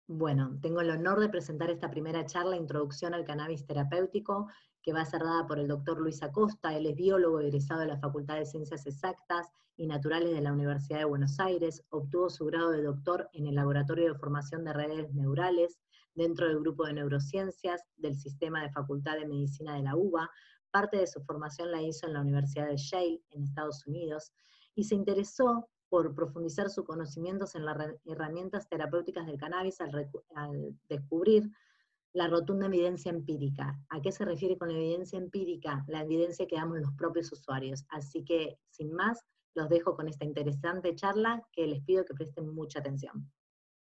Bueno, tengo el honor de presentar esta primera charla, Introducción al Cannabis Terapéutico, que va a ser dada por el doctor Luis Acosta. Él es biólogo egresado de la Facultad de Ciencias Exactas y Naturales de la Universidad de Buenos Aires. Obtuvo su grado de doctor en el Laboratorio de Formación de Redes Neurales, dentro del Grupo de Neurociencias del Sistema de Facultad de Medicina de la UBA. Parte de su formación la hizo en la Universidad de Yale, en Estados Unidos, y se interesó por profundizar sus conocimientos en las herramientas terapéuticas del cannabis al descubrir la rotunda evidencia empírica. ¿A qué se refiere con la evidencia empírica? La evidencia que damos los propios usuarios. Así que, sin más, los dejo con esta interesante charla que les pido que presten mucha atención.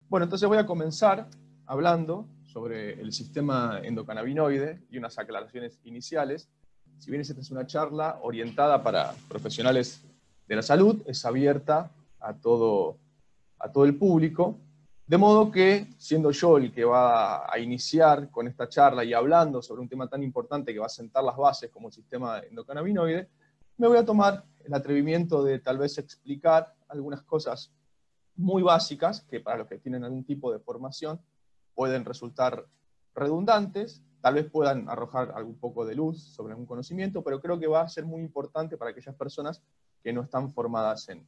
Bueno, entonces voy a comenzar hablando sobre el sistema endocannabinoide y unas aclaraciones iniciales. Si bien esta es una charla orientada para profesionales de la salud, es abierta a todo el público, de modo que, siendo yo el que va a iniciar con esta charla y hablando sobre un tema tan importante que va a sentar las bases como el sistema endocannabinoide, me voy a tomar el atrevimiento de tal vez explicar algunas cosas muy básicas, que para los que tienen algún tipo de formación pueden resultar redundantes, tal vez puedan arrojar algún poco de luz sobre algún conocimiento, pero creo que va a ser muy importante para aquellas personas que no están formadas en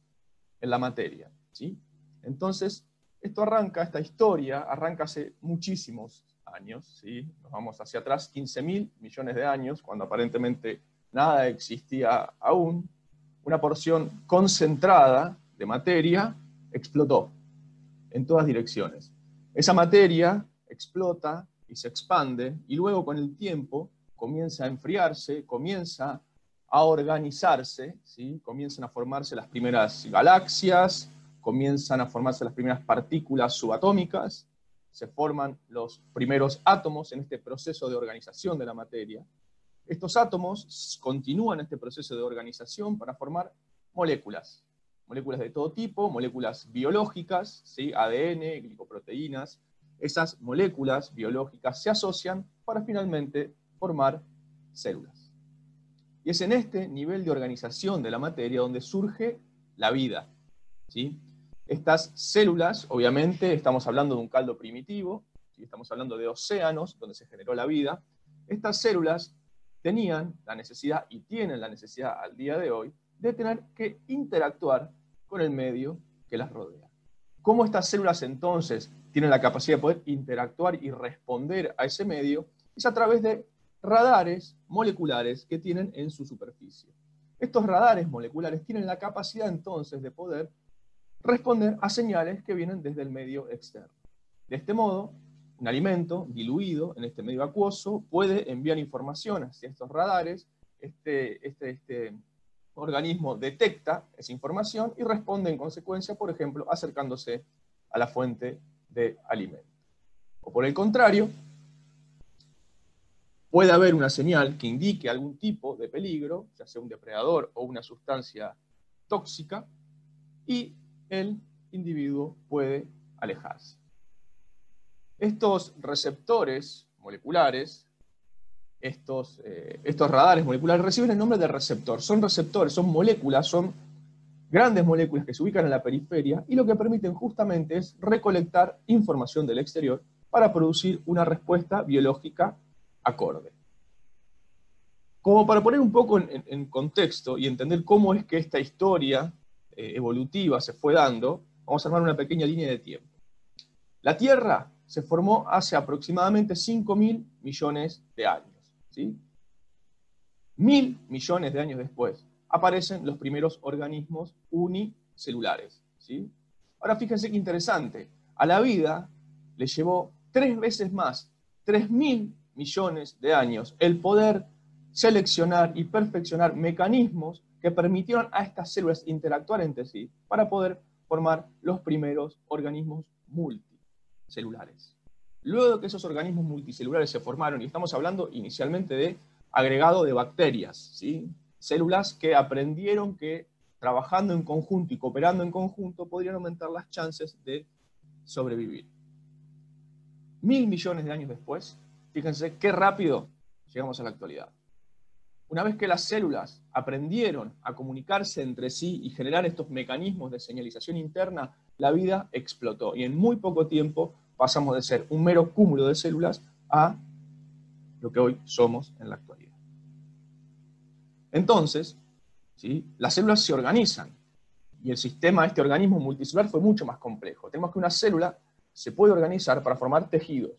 la materia, ¿sí? Entonces, esta historia arranca hace muchísimos años, ¿sí? Nos vamos hacia atrás, 15.000 millones de años, cuando aparentemente nada existía aún. Una porción concentrada de materia explotó en todas direcciones. Esa materia explota y se expande, y luego con el tiempo comienza a enfriarse, comienza a organizarse, ¿sí? Comienzan a formarse las primeras galaxias, comienzan a formarse las primeras partículas subatómicas, se forman los primeros átomos en este proceso de organización de la materia. Estos átomos continúan este proceso de organización para formar moléculas de todo tipo, moléculas biológicas, ¿sí? ADN, glicoproteínas. Esas moléculas biológicas se asocian para finalmente formar células. Y es en este nivel de organización de la materia donde surge la vida, ¿sí? Estas células, obviamente, estamos hablando de un caldo primitivo, ¿sí? Estamos hablando de océanos donde se generó la vida. Estas células tenían la necesidad, y tienen la necesidad al día de hoy, de tener que interactuar con el medio que las rodea. ¿Cómo estas células entonces tienen la capacidad de poder interactuar y responder a ese medio? Es a través de radares moleculares que tienen en su superficie. Estos radares moleculares tienen la capacidad entonces de poder responder a señales que vienen desde el medio externo. De este modo, un alimento diluido en este medio acuoso puede enviar información hacia estos radares. Este organismo detecta esa información y responde en consecuencia, por ejemplo, acercándose a la fuente de alimento. O por el contrario, puede haber una señal que indique algún tipo de peligro, ya sea un depredador o una sustancia tóxica, y el individuo puede alejarse. Estos receptores moleculares, estos radares moleculares reciben el nombre de receptor. Son receptores, son moléculas, son grandes moléculas que se ubican en la periferia y lo que permiten justamente es recolectar información del exterior para producir una respuesta biológica acorde. Como para poner un poco en contexto y entender cómo es que esta historia evolutiva se fue dando, vamos a armar una pequeña línea de tiempo. La Tierra se formó hace aproximadamente 5.000 millones de años, ¿sí? 1.000 millones de años después aparecen los primeros organismos unicelulares, ¿sí? Ahora fíjense qué interesante, a la vida le llevó 3 veces más, 3.000 millones de años, el poder seleccionar y perfeccionar mecanismos que permitieron a estas células interactuar entre sí para poder formar los primeros organismos multicelulares. Luego de que esos organismos multicelulares se formaron, y estamos hablando inicialmente de agregado de bacterias, ¿sí? Células que aprendieron que trabajando en conjunto y cooperando en conjunto podrían aumentar las chances de sobrevivir. 1.000 millones de años después, fíjense qué rápido llegamos a la actualidad. Una vez que las células aprendieron a comunicarse entre sí y generar estos mecanismos de señalización interna, la vida explotó y en muy poco tiempo pasamos de ser un mero cúmulo de células a lo que hoy somos en la actualidad. Entonces, ¿sí?, las células se organizan, y el sistema, este organismo multicelular fue mucho más complejo. Tenemos que una célula se puede organizar para formar tejidos.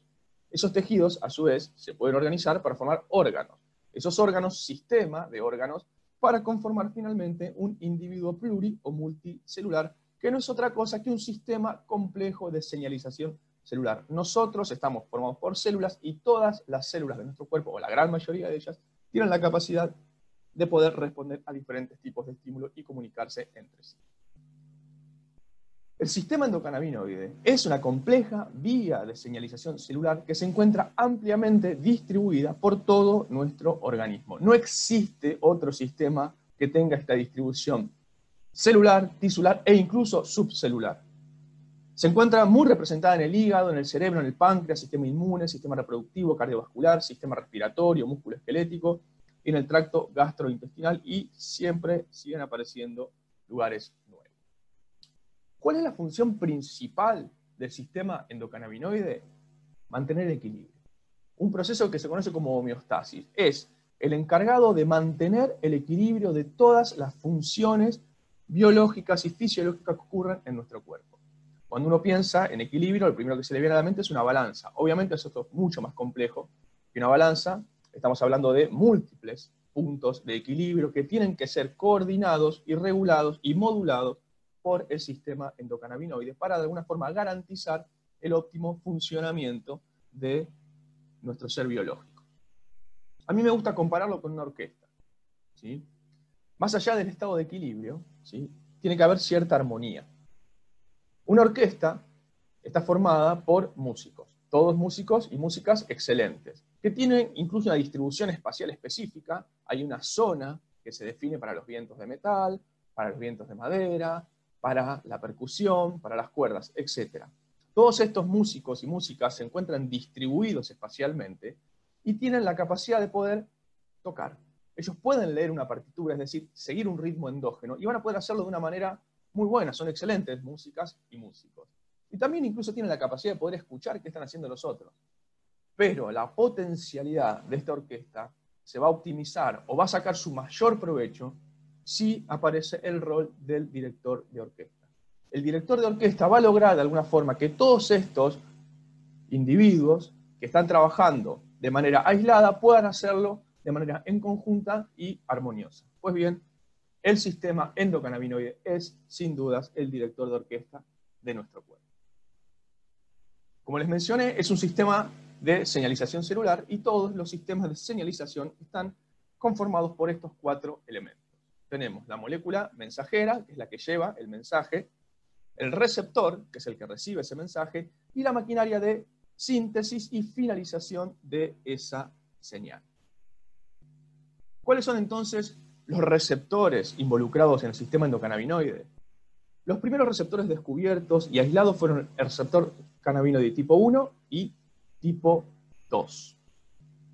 Esos tejidos, a su vez, se pueden organizar para formar órganos. Esos órganos, sistema de órganos, para conformar finalmente un individuo pluri o multicelular, que no es otra cosa que un sistema complejo de señalización celular. Nosotros estamos formados por células, y todas las células de nuestro cuerpo, o la gran mayoría de ellas, tienen la capacidad de poder responder a diferentes tipos de estímulos y comunicarse entre sí. El sistema endocannabinoide es una compleja vía de señalización celular que se encuentra ampliamente distribuida por todo nuestro organismo. No existe otro sistema que tenga esta distribución celular, tisular e incluso subcelular. Se encuentra muy representada en el hígado, en el cerebro, en el páncreas, sistema inmune, sistema reproductivo, cardiovascular, sistema respiratorio, músculo esquelético, y en el tracto gastrointestinal, y siempre siguen apareciendo lugares nuevos. ¿Cuál es la función principal del sistema endocannabinoide? Mantener el equilibrio. Un proceso que se conoce como homeostasis. Es el encargado de mantener el equilibrio de todas las funciones biológicas y fisiológicas que ocurren en nuestro cuerpo. Cuando uno piensa en equilibrio, lo primero que se le viene a la mente es una balanza. Obviamente eso es mucho más complejo que una balanza. Estamos hablando de múltiples puntos de equilibrio que tienen que ser coordinados y regulados y modulados por el sistema endocannabinoide para de alguna forma garantizar el óptimo funcionamiento de nuestro ser biológico. A mí me gusta compararlo con una orquesta, ¿sí? Más allá del estado de equilibrio, ¿sí?, tiene que haber cierta armonía. Una orquesta está formada por músicos, todos músicos y músicas excelentes, que tienen incluso una distribución espacial específica. Hay una zona que se define para los vientos de metal, para los vientos de madera, para la percusión, para las cuerdas, etc. Todos estos músicos y músicas se encuentran distribuidos espacialmente y tienen la capacidad de poder tocar. Ellos pueden leer una partitura, es decir, seguir un ritmo endógeno, y van a poder hacerlo de una manera muy buena. Son excelentes músicas y músicos. Y también incluso tienen la capacidad de poder escuchar qué están haciendo los otros. Pero la potencialidad de esta orquesta se va a optimizar o va a sacar su mayor provecho si aparece el rol del director de orquesta. El director de orquesta va a lograr de alguna forma que todos estos individuos que están trabajando de manera aislada puedan hacerlo de manera en conjunta y armoniosa. Pues bien, el sistema endocannabinoide es, sin dudas, el director de orquesta de nuestro cuerpo. Como les mencioné, es un sistema de señalización celular, y todos los sistemas de señalización están conformados por estos 4 elementos. Tenemos la molécula mensajera, que es la que lleva el mensaje, el receptor, que es el que recibe ese mensaje, y la maquinaria de síntesis y finalización de esa señal. ¿Cuáles son entonces los receptores involucrados en el sistema endocannabinoide? Los primeros receptores descubiertos y aislados fueron el receptor cannabinoide tipo 1 y tipo 2.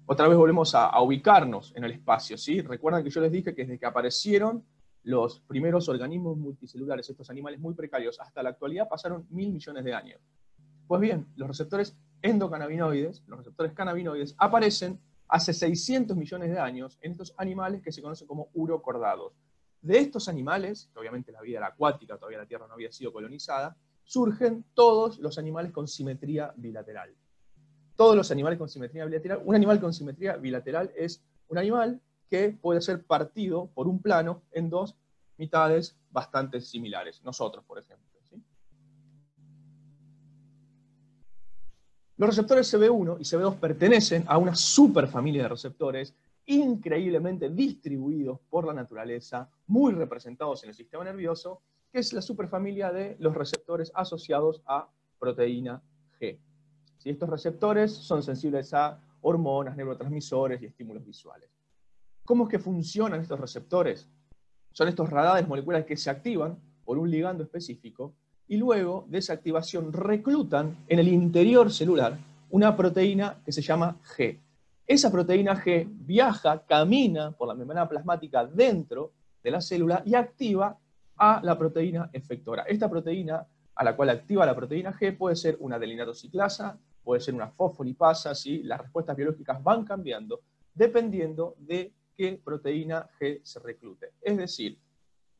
Otra vez volvemos a ubicarnos en el espacio, ¿sí? Recuerdan que yo les dije que desde que aparecieron los primeros organismos multicelulares, estos animales muy precarios, hasta la actualidad pasaron 1000 millones de años. Pues bien, los receptores endocannabinoides, los receptores cannabinoides, aparecen hace 600 millones de años en estos animales que se conocen como urocordados. De estos animales, que obviamente la vida era acuática, todavía la Tierra no había sido colonizada, surgen todos los animales con simetría bilateral. Todos los animales con simetría bilateral. Un animal con simetría bilateral es un animal que puede ser partido por un plano en 2 mitades bastante similares. Nosotros, por ejemplo, ¿sí? Los receptores CB1 y CB2 pertenecen a una superfamilia de receptores increíblemente distribuidos por la naturaleza, muy representados en el sistema nervioso, que es la superfamilia de los receptores asociados a proteína G. ¿Sí? Estos receptores son sensibles a hormonas, neurotransmisores y estímulos visuales. ¿Cómo es que funcionan estos receptores? Son estos radares moleculares que se activan por un ligando específico y luego de esa activación reclutan en el interior celular una proteína que se llama G. Esa proteína G viaja, camina por la membrana plasmática dentro de la célula y activa a la proteína efectora. Esta proteína a la cual activa la proteína G puede ser una adeninatociclasa, puede ser una fosfolipasa, ¿sí? Las respuestas biológicas van cambiando dependiendo de qué proteína G se reclute. Es decir,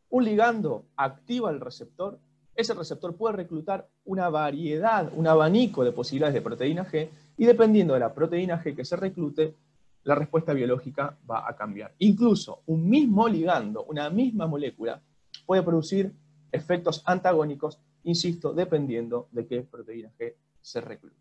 un ligando activa el receptor, ese receptor puede reclutar una variedad, un abanico de posibilidades de proteína G, y dependiendo de la proteína G que se reclute, la respuesta biológica va a cambiar. Incluso un mismo ligando, una misma molécula, puede producir efectos antagónicos, insisto, dependiendo de qué proteína G se reclute.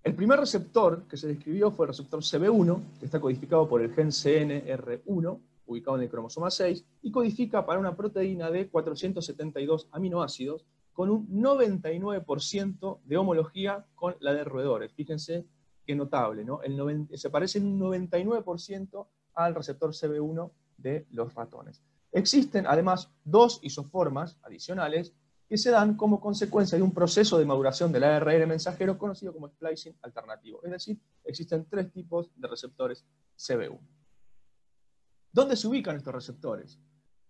El primer receptor que se describió fue el receptor CB1, que está codificado por el gen CNR1, ubicado en el cromosoma 6, y codifica para una proteína de 472 aminoácidos, con un 99% de homología con la de roedores. Fíjense qué notable, ¿no? Se parece en un 99% al receptor CB1 de los ratones. Existen además dos isoformas adicionales que se dan como consecuencia de un proceso de maduración del ARN mensajero conocido como splicing alternativo. Es decir, existen tres tipos de receptores CB1. ¿Dónde se ubican estos receptores?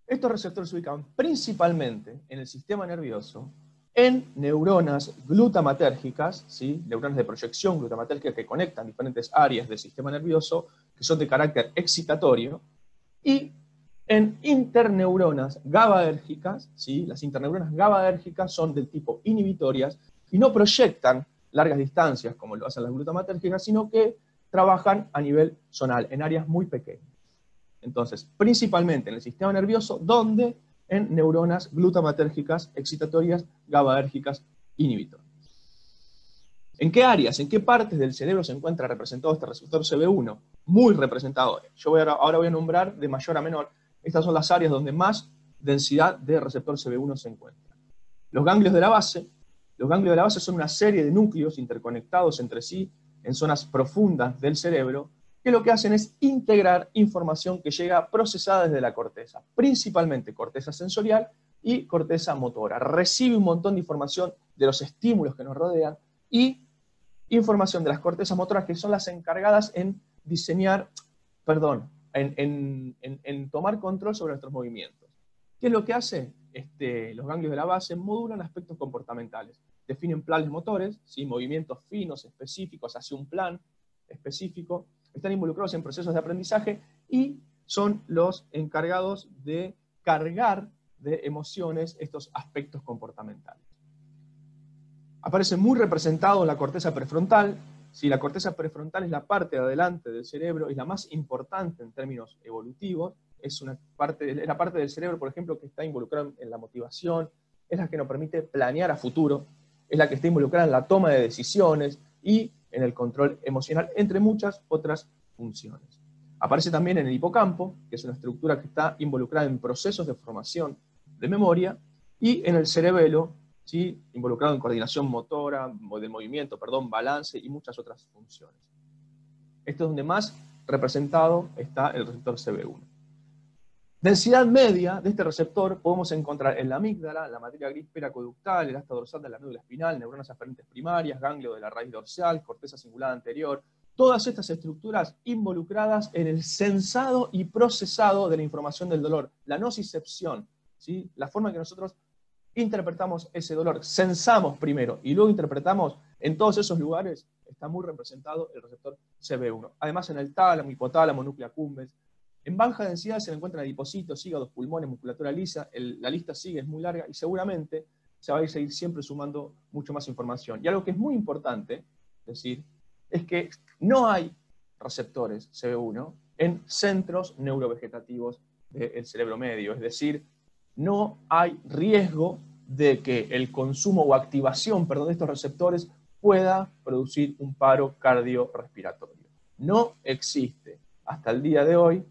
Estos receptores se ubican principalmente en el sistema nervioso, en neuronas glutamatérgicas, ¿sí? Neuronas de proyección glutamatérgica que conectan diferentes áreas del sistema nervioso, que son de carácter excitatorio, y en interneuronas GABAérgicas, ¿sí? Las interneuronas GABAérgicas son del tipo inhibitorias y no proyectan largas distancias como lo hacen las glutamatérgicas, sino que trabajan a nivel zonal, en áreas muy pequeñas. Entonces, principalmente en el sistema nervioso, donde en neuronas glutamatérgicas excitatorias GABAérgicas inhibitorias. ¿En qué áreas, en qué partes del cerebro se encuentra representado este receptor CB1? Muy representado. Ahora voy a nombrar de mayor a menor. Estas son las áreas donde más densidad de receptor CB1 se encuentra. Los ganglios de la base. Los ganglios de la base son una serie de núcleos interconectados entre sí en zonas profundas del cerebro, que lo que hacen es integrar información que llega procesada desde la corteza, principalmente corteza sensorial y corteza motora. Recibe un montón de información de los estímulos que nos rodean y información de las cortezas motoras, que son las encargadas en diseñar, en tomar control sobre nuestros movimientos. ¿Qué es lo que hace? Los ganglios de la base modulan aspectos comportamentales, definen planes motores, ¿sí? Movimientos finos, específicos, hacia un plan específico, están involucrados en procesos de aprendizaje y son los encargados de cargar de emociones estos aspectos comportamentales. Aparece muy representado en la corteza prefrontal. Si la corteza prefrontal es la parte de adelante del cerebro, es la más importante en términos evolutivos, es la parte del cerebro, por ejemplo, que está involucrada en la motivación, es la que nos permite planear a futuro, es la que está involucrada en la toma de decisiones y en el control emocional, entre muchas otras funciones. Aparece también en el hipocampo, que es una estructura que está involucrada en procesos de formación de memoria, y en el cerebelo, ¿sí? Involucrado en coordinación motora, del movimiento, balance y muchas otras funciones. Esto es donde más representado está el receptor CB1. Densidad media de este receptor podemos encontrar en la amígdala, la materia gris peraconductal, el asta dorsal de la médula espinal, neuronas aferentes primarias, ganglio de la raíz dorsal, corteza cingulada anterior, todas estas estructuras involucradas en el sensado y procesado de la información del dolor, la nocicepción, ¿sí? La forma en que nosotros interpretamos ese dolor, sensamos primero y luego interpretamos, en todos esos lugares está muy representado el receptor CB1. Además en el tálamo, hipotálamo, núcleo accumbens. En baja densidad se encuentran adipocitos, hígados, pulmones, musculatura lisa, la lista sigue, es muy larga y seguramente se va a seguir siempre sumando mucho más información. Y algo que es muy importante decir es que no hay receptores CB1 en centros neurovegetativos del cerebro medio, es decir, no hay riesgo de que el consumo o activación, de estos receptores pueda producir un paro cardiorrespiratorio. No existe hasta el día de hoy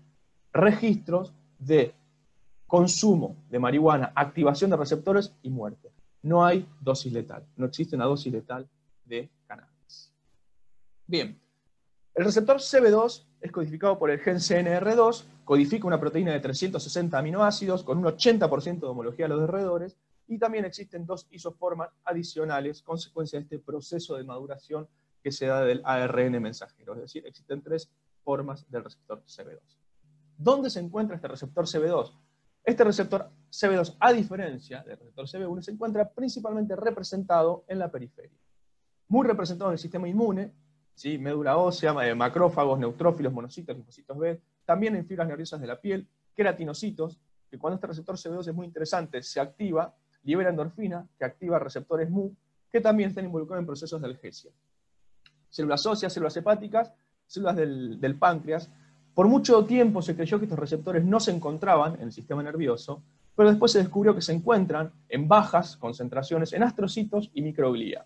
registros de consumo de marihuana, activación de receptores y muerte. No hay dosis letal, no existe una dosis letal de cannabis. Bien, el receptor CB2 es codificado por el gen CNR2, codifica una proteína de 360 aminoácidos con un 80% de homología a los alrededores, y también existen dos isoformas adicionales, consecuencia de este proceso de maduración que se da del ARN mensajero, es decir, existen tres formas del receptor CB2. ¿Dónde se encuentra este receptor CB2? Este receptor CB2, a diferencia del receptor CB1, se encuentra principalmente representado en la periferia. Muy representado en el sistema inmune, ¿sí? Médula ósea, macrófagos, neutrófilos, monocitos, linfocitos B, también en fibras nerviosas de la piel, queratinocitos, que cuando este receptor CB2 es muy interesante, se activa, libera endorfina, que activa receptores Mu, que también están involucrados en procesos de analgesia. Células óseas, células hepáticas, células del páncreas. Por mucho tiempo se creyó que estos receptores no se encontraban en el sistema nervioso, pero después se descubrió que se encuentran en bajas concentraciones en astrocitos y microglía.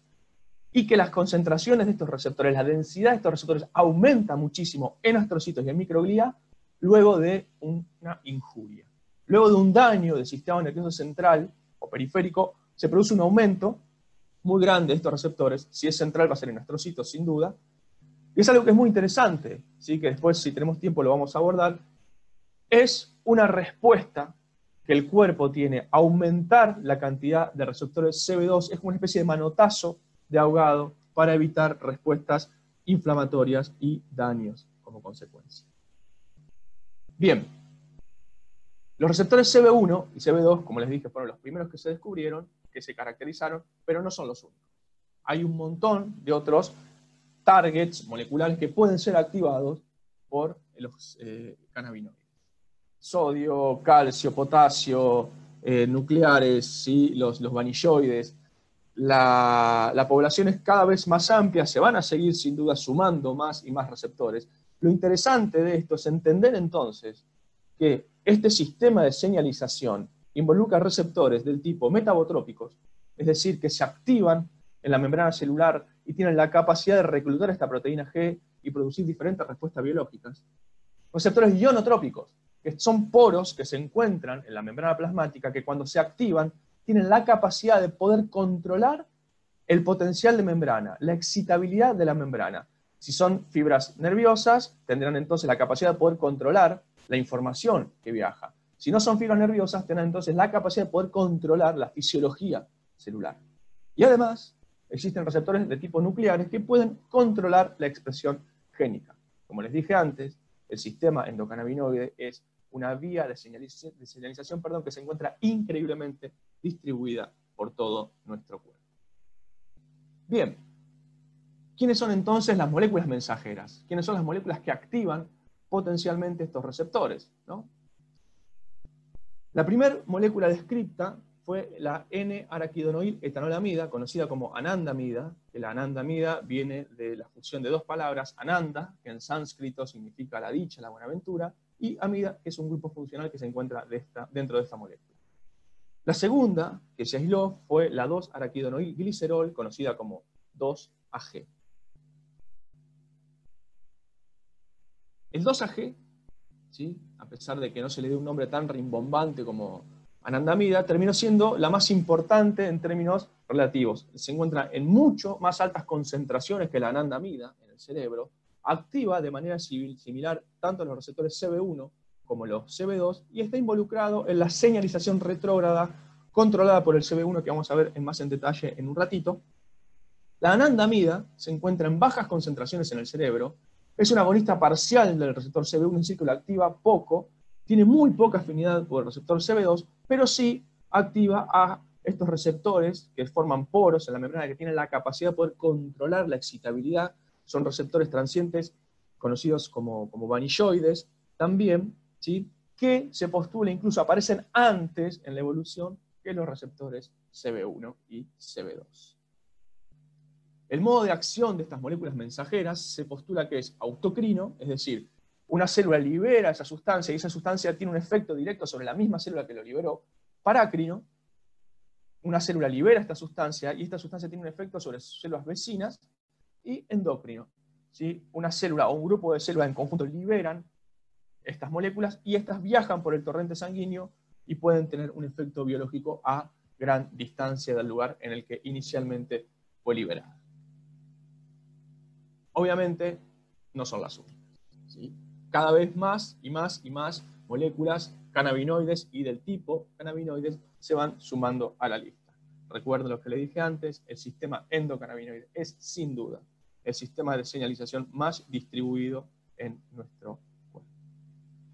Y que las concentraciones de estos receptores, la densidad de estos receptores aumenta muchísimo en astrocitos y en microglía luego de una injuria. Luego de un daño del sistema nervioso central o periférico, se produce un aumento muy grande de estos receptores. Si es central va a ser en astrocitos, sin duda. Y es algo que es muy interesante, ¿sí? Que después, si tenemos tiempo, lo vamos a abordar. Es una respuesta que el cuerpo tiene a aumentar la cantidad de receptores CB2, es como una especie de manotazo de ahogado para evitar respuestas inflamatorias y daños como consecuencia. Bien, los receptores CB1 y CB2, como les dije, fueron los primeros que se descubrieron, que se caracterizaron, pero no son los únicos. Hay un montón de otros targets moleculares que pueden ser activados por los cannabinoides. Sodio, calcio, potasio, nucleares, ¿sí? los vanilloides. La población es cada vez más amplia, se van a seguir sin duda sumando más y más receptores. Lo interesante de esto es entender entonces que este sistema de señalización involucra receptores del tipo metabotrópicos, es decir, que se activan en la membrana celular y tienen la capacidad de reclutar esta proteína G y producir diferentes respuestas biológicas. Receptores ionotrópicos, que son poros que se encuentran en la membrana plasmática, que cuando se activan tienen la capacidad de poder controlar el potencial de membrana, la excitabilidad de la membrana. Si son fibras nerviosas, tendrán entonces la capacidad de poder controlar la información que viaja. Si no son fibras nerviosas, tendrán entonces la capacidad de poder controlar la fisiología celular. Y además, existen receptores de tipo nucleares que pueden controlar la expresión génica. Como les dije antes, el sistema endocannabinoide es una vía de señalización, que se encuentra increíblemente distribuida por todo nuestro cuerpo. Bien, ¿quiénes son entonces las moléculas mensajeras? ¿Quiénes son las moléculas que activan potencialmente estos receptores, ¿no? La primera molécula descrita fue la N-araquidonoil etanolamida, conocida como anandamida, que la anandamida viene de la fusión de dos palabras, ananda, que en sánscrito significa la dicha, la buenaventura, y amida, que es un grupo funcional que se encuentra dentro de esta molécula. La segunda, que se aisló, fue la 2-araquidonoil glicerol, conocida como 2-AG. El 2-AG, ¿sí?, a pesar de que no se le dio un nombre tan rimbombante como anandamida, terminó siendo la más importante en términos relativos. Se encuentra en mucho más altas concentraciones que la anandamida en el cerebro, activa de manera similar tanto en los receptores CB1 como los CB2, y está involucrado en la señalización retrógrada controlada por el CB1, que vamos a ver más en detalle en un ratito. La anandamida se encuentra en bajas concentraciones en el cerebro, es un agonista parcial del receptor CB1, es decir, que lo activa poco, tiene muy poca afinidad por el receptor CB2, pero sí activa a estos receptores que forman poros en la membrana, que tienen la capacidad de poder controlar la excitabilidad. Son receptores transientes conocidos como vanilloides también, ¿sí?, que se postula incluso aparecen antes en la evolución que los receptores CB1 y CB2. El modo de acción de estas moléculas mensajeras se postula que es autocrino, es decir, una célula libera esa sustancia y esa sustancia tiene un efecto directo sobre la misma célula que lo liberó. Parácrino, una célula libera esta sustancia y esta sustancia tiene un efecto sobre sus células vecinas. Y endocrino, ¿sí?, una célula o un grupo de células en conjunto liberan estas moléculas y estas viajan por el torrente sanguíneo y pueden tener un efecto biológico a gran distancia del lugar en el que inicialmente fue liberada. Obviamente no son las únicas, ¿sí? Cada vez más y más y más moléculas cannabinoides y del tipo cannabinoides se van sumando a la lista. Recuerden lo que le dije antes, el sistema endocannabinoide es sin duda el sistema de señalización más distribuido en nuestro cuerpo.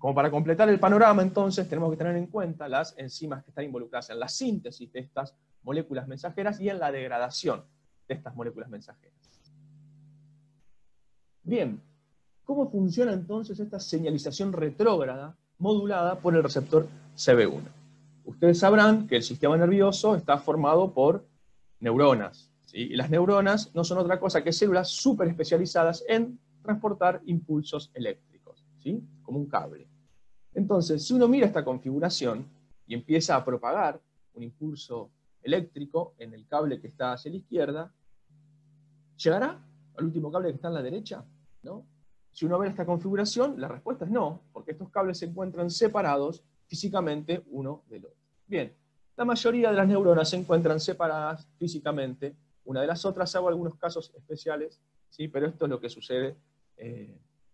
Como para completar el panorama, entonces, tenemos que tener en cuenta las enzimas que están involucradas en la síntesis de estas moléculas mensajeras y en la degradación de estas moléculas mensajeras. Bien, ¿cómo funciona entonces esta señalización retrógrada modulada por el receptor CB1? Ustedes sabrán que el sistema nervioso está formado por neuronas, ¿sí? Y las neuronas no son otra cosa que células súper especializadas en transportar impulsos eléctricos, ¿sí? Como un cable. Entonces, si uno mira esta configuración y empieza a propagar un impulso eléctrico en el cable que está hacia la izquierda, ¿llegará al último cable que está en la derecha? ¿No? Si uno ve esta configuración, la respuesta es no, porque estos cables se encuentran separados físicamente uno del otro. Bien, la mayoría de las neuronas se encuentran separadas físicamente una de las otras, salvo algunos casos especiales, ¿sí? Pero esto es lo que sucede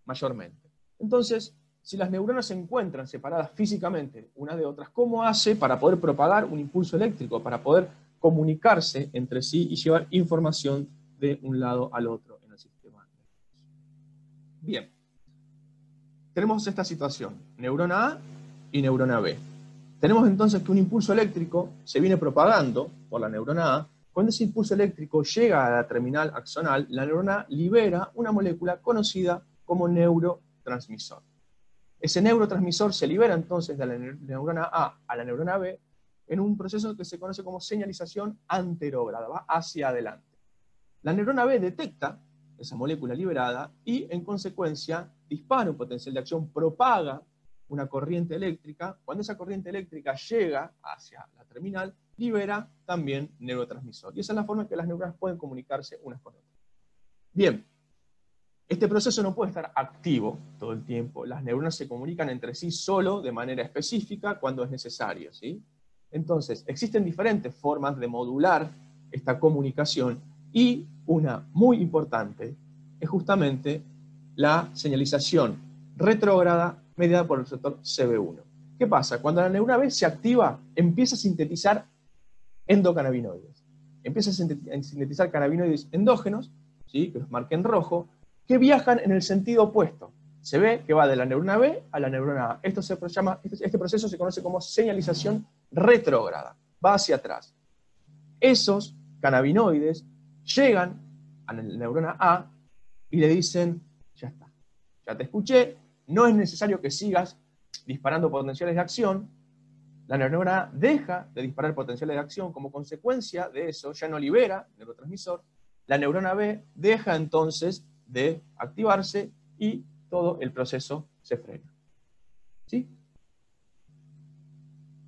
mayormente. Entonces, si las neuronas se encuentran separadas físicamente unas de otras, ¿cómo hace para poder propagar un impulso eléctrico, para poder comunicarse entre sí y llevar información de un lado al otro en el sistema nervioso? Bien, tenemos esta situación, neurona A y neurona B. Tenemos entonces que un impulso eléctrico se viene propagando por la neurona A. Cuando ese impulso eléctrico llega a la terminal axonal, la neurona A libera una molécula conocida como neurotransmisor. Ese neurotransmisor se libera entonces de la neurona A la neurona B en un proceso que se conoce como señalización anterógrada, va hacia adelante. La neurona B detecta esa molécula liberada y en consecuencia dispara un potencial de acción, propaga una corriente eléctrica. Cuando esa corriente eléctrica llega hacia la terminal, libera también neurotransmisor. Y esa es la forma en que las neuronas pueden comunicarse unas con otras. Bien. Este proceso no puede estar activo todo el tiempo. Las neuronas se comunican entre sí solo de manera específica cuando es necesario, ¿sí? Entonces, existen diferentes formas de modular esta comunicación y una muy importante es justamente la señalización retrógrada mediada por el receptor CB1. ¿Qué pasa? Cuando la neurona B se activa, empieza a sintetizar endocannabinoides. Empieza a sintetizar cannabinoides endógenos, ¿sí? Que los marqué en rojo, que viajan en el sentido opuesto. Se ve que va de la neurona B a la neurona A. Este proceso se conoce como señalización retrógrada. Va hacia atrás. Esos cannabinoides llegan a la neurona A y le dicen, ya está, ya te escuché, no es necesario que sigas disparando potenciales de acción. La neurona A deja de disparar potenciales de acción, como consecuencia de eso ya no libera neurotransmisor. La neurona B deja entonces de activarse y todo el proceso se frena. ¿Sí?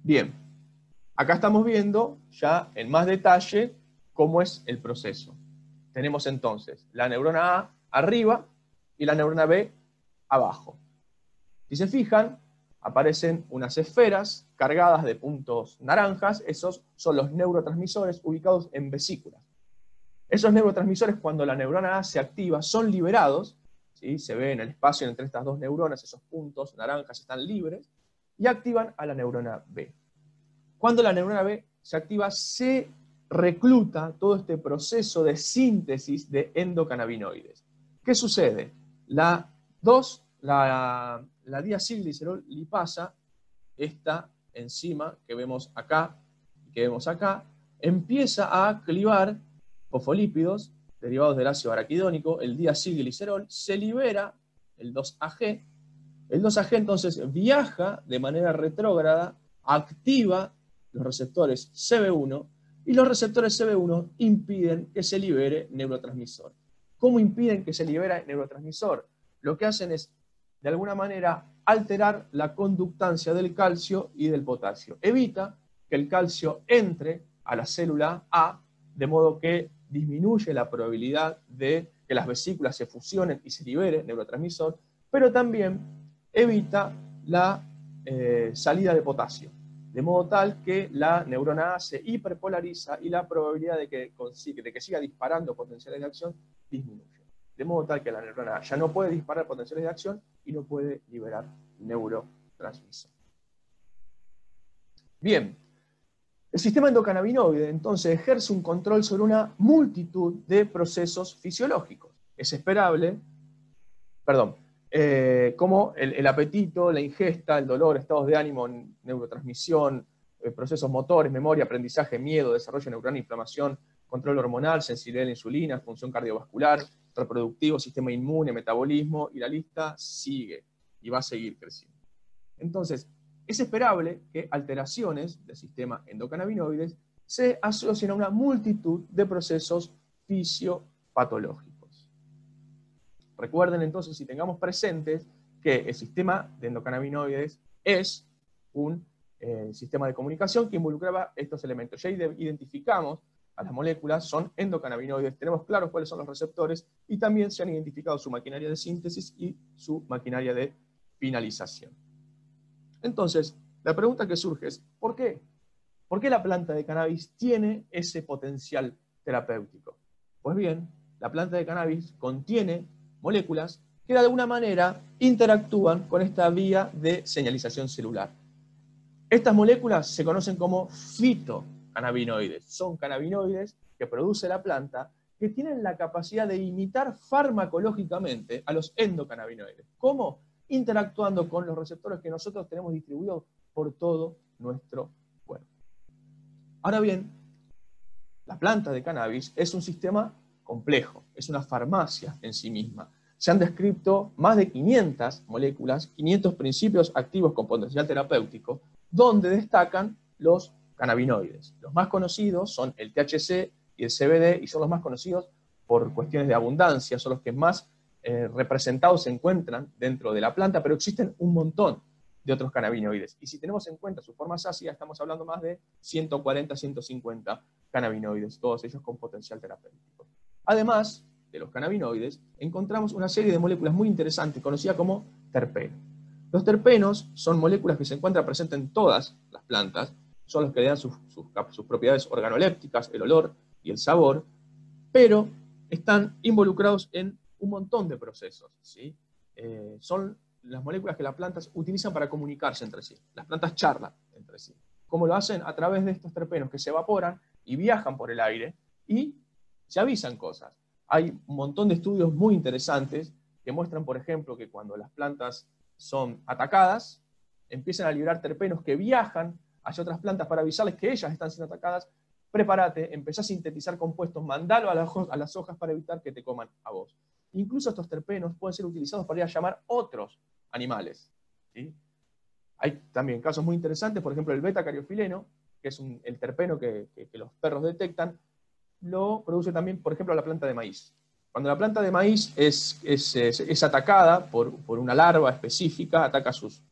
Bien, acá estamos viendo ya en más detalle cómo es el proceso. Tenemos entonces la neurona A arriba y la neurona B abajo. Si se fijan, aparecen unas esferas cargadas de puntos naranjas. Esos son los neurotransmisores ubicados en vesículas. Esos neurotransmisores, cuando la neurona A se activa, son liberados, ¿sí? Se ve en el espacio entre estas dos neuronas, esos puntos naranjas están libres, y activan a la neurona B. Cuando la neurona B se activa, se recluta todo este proceso de síntesis de endocannabinoides. ¿Qué sucede? La diacilglicerol lipasa, esta enzima que vemos acá y que vemos acá, empieza a clivar fosfolípidos derivados del ácido araquidónico, el diacilglicerol, se libera el 2-AG. El 2-AG entonces viaja de manera retrógrada, activa los receptores CB1, y los receptores CB1 impiden que se libere neurotransmisor. ¿Cómo impiden que se libere neurotransmisor? Lo que hacen es, de alguna manera, alterar la conductancia del calcio y del potasio. Evita que el calcio entre a la célula A, de modo que disminuye la probabilidad de que las vesículas se fusionen y se libere neurotransmisor, pero también evita la salida de potasio, de modo tal que la neurona A se hiperpolariza y la probabilidad de que siga disparando potenciales de acción disminuye. De modo tal que la neurona A ya no puede disparar potenciales de acción y no puede liberar neurotransmisor. Bien, el sistema endocannabinoide entonces ejerce un control sobre una multitud de procesos fisiológicos. Es esperable, como el apetito, la ingesta, el dolor, estados de ánimo, neurotransmisión, procesos motores, memoria, aprendizaje, miedo, desarrollo neuronal, inflamación, control hormonal, sensibilidad a la insulina, función cardiovascular, reproductivo, sistema inmune, metabolismo, y la lista sigue y va a seguir creciendo. Entonces, es esperable que alteraciones del sistema endocannabinoides se asocien a una multitud de procesos fisiopatológicos. Recuerden entonces, si tengamos presentes, que el sistema de endocannabinoides es un sistema de comunicación que involucraba estos elementos. Ya identificamos a las moléculas, son endocannabinoides, tenemos claros cuáles son los receptores, y también se han identificado su maquinaria de síntesis y su maquinaria de finalización. Entonces, la pregunta que surge es, ¿por qué? ¿Por qué la planta de cannabis tiene ese potencial terapéutico? Pues bien, la planta de cannabis contiene moléculas que de alguna manera interactúan con esta vía de señalización celular. Estas moléculas se conocen como fitocannabinoides. Son cannabinoides que produce la planta que tienen la capacidad de imitar farmacológicamente a los endocannabinoides. ¿Cómo? Interactuando con los receptores que nosotros tenemos distribuidos por todo nuestro cuerpo. Ahora bien, la planta de cannabis es un sistema complejo, es una farmacia en sí misma. Se han descrito más de 500 moléculas, 500 principios activos con potencial terapéutico, donde destacan los cannabinoides. Los más conocidos son el THC y el CBD, y son los más conocidos por cuestiones de abundancia, son los que más representados se encuentran dentro de la planta, pero existen un montón de otros cannabinoides. Y si tenemos en cuenta sus formas ácidas, estamos hablando más de 140, 150 cannabinoides, todos ellos con potencial terapéutico. Además de los cannabinoides, encontramos una serie de moléculas muy interesantes, conocidas como terpenos. Los terpenos son moléculas que se encuentran presentes en todas las plantas, son los que le dan sus propiedades organolépticas, el olor y el sabor, pero están involucrados en un montón de procesos, ¿sí? Son las moléculas que las plantas utilizan para comunicarse entre sí. Las plantas charlan entre sí. ¿Cómo lo hacen? A través de estos terpenos que se evaporan y viajan por el aire y se avisan cosas. Hay un montón de estudios muy interesantes que muestran, por ejemplo, que cuando las plantas son atacadas, empiezan a liberar terpenos que viajan hacia otras plantas para avisarles que ellas están siendo atacadas. Prepárate, empezá a sintetizar compuestos, mandalo a las hojas para evitar que te coman a vos. Incluso estos terpenos pueden ser utilizados para ir a llamar otros animales, ¿sí? Hay también casos muy interesantes, por ejemplo el beta-cariofileno, que es el terpeno que los perros detectan, lo produce también, por ejemplo, la planta de maíz. Cuando la planta de maíz es atacada por una larva específica, ataca sus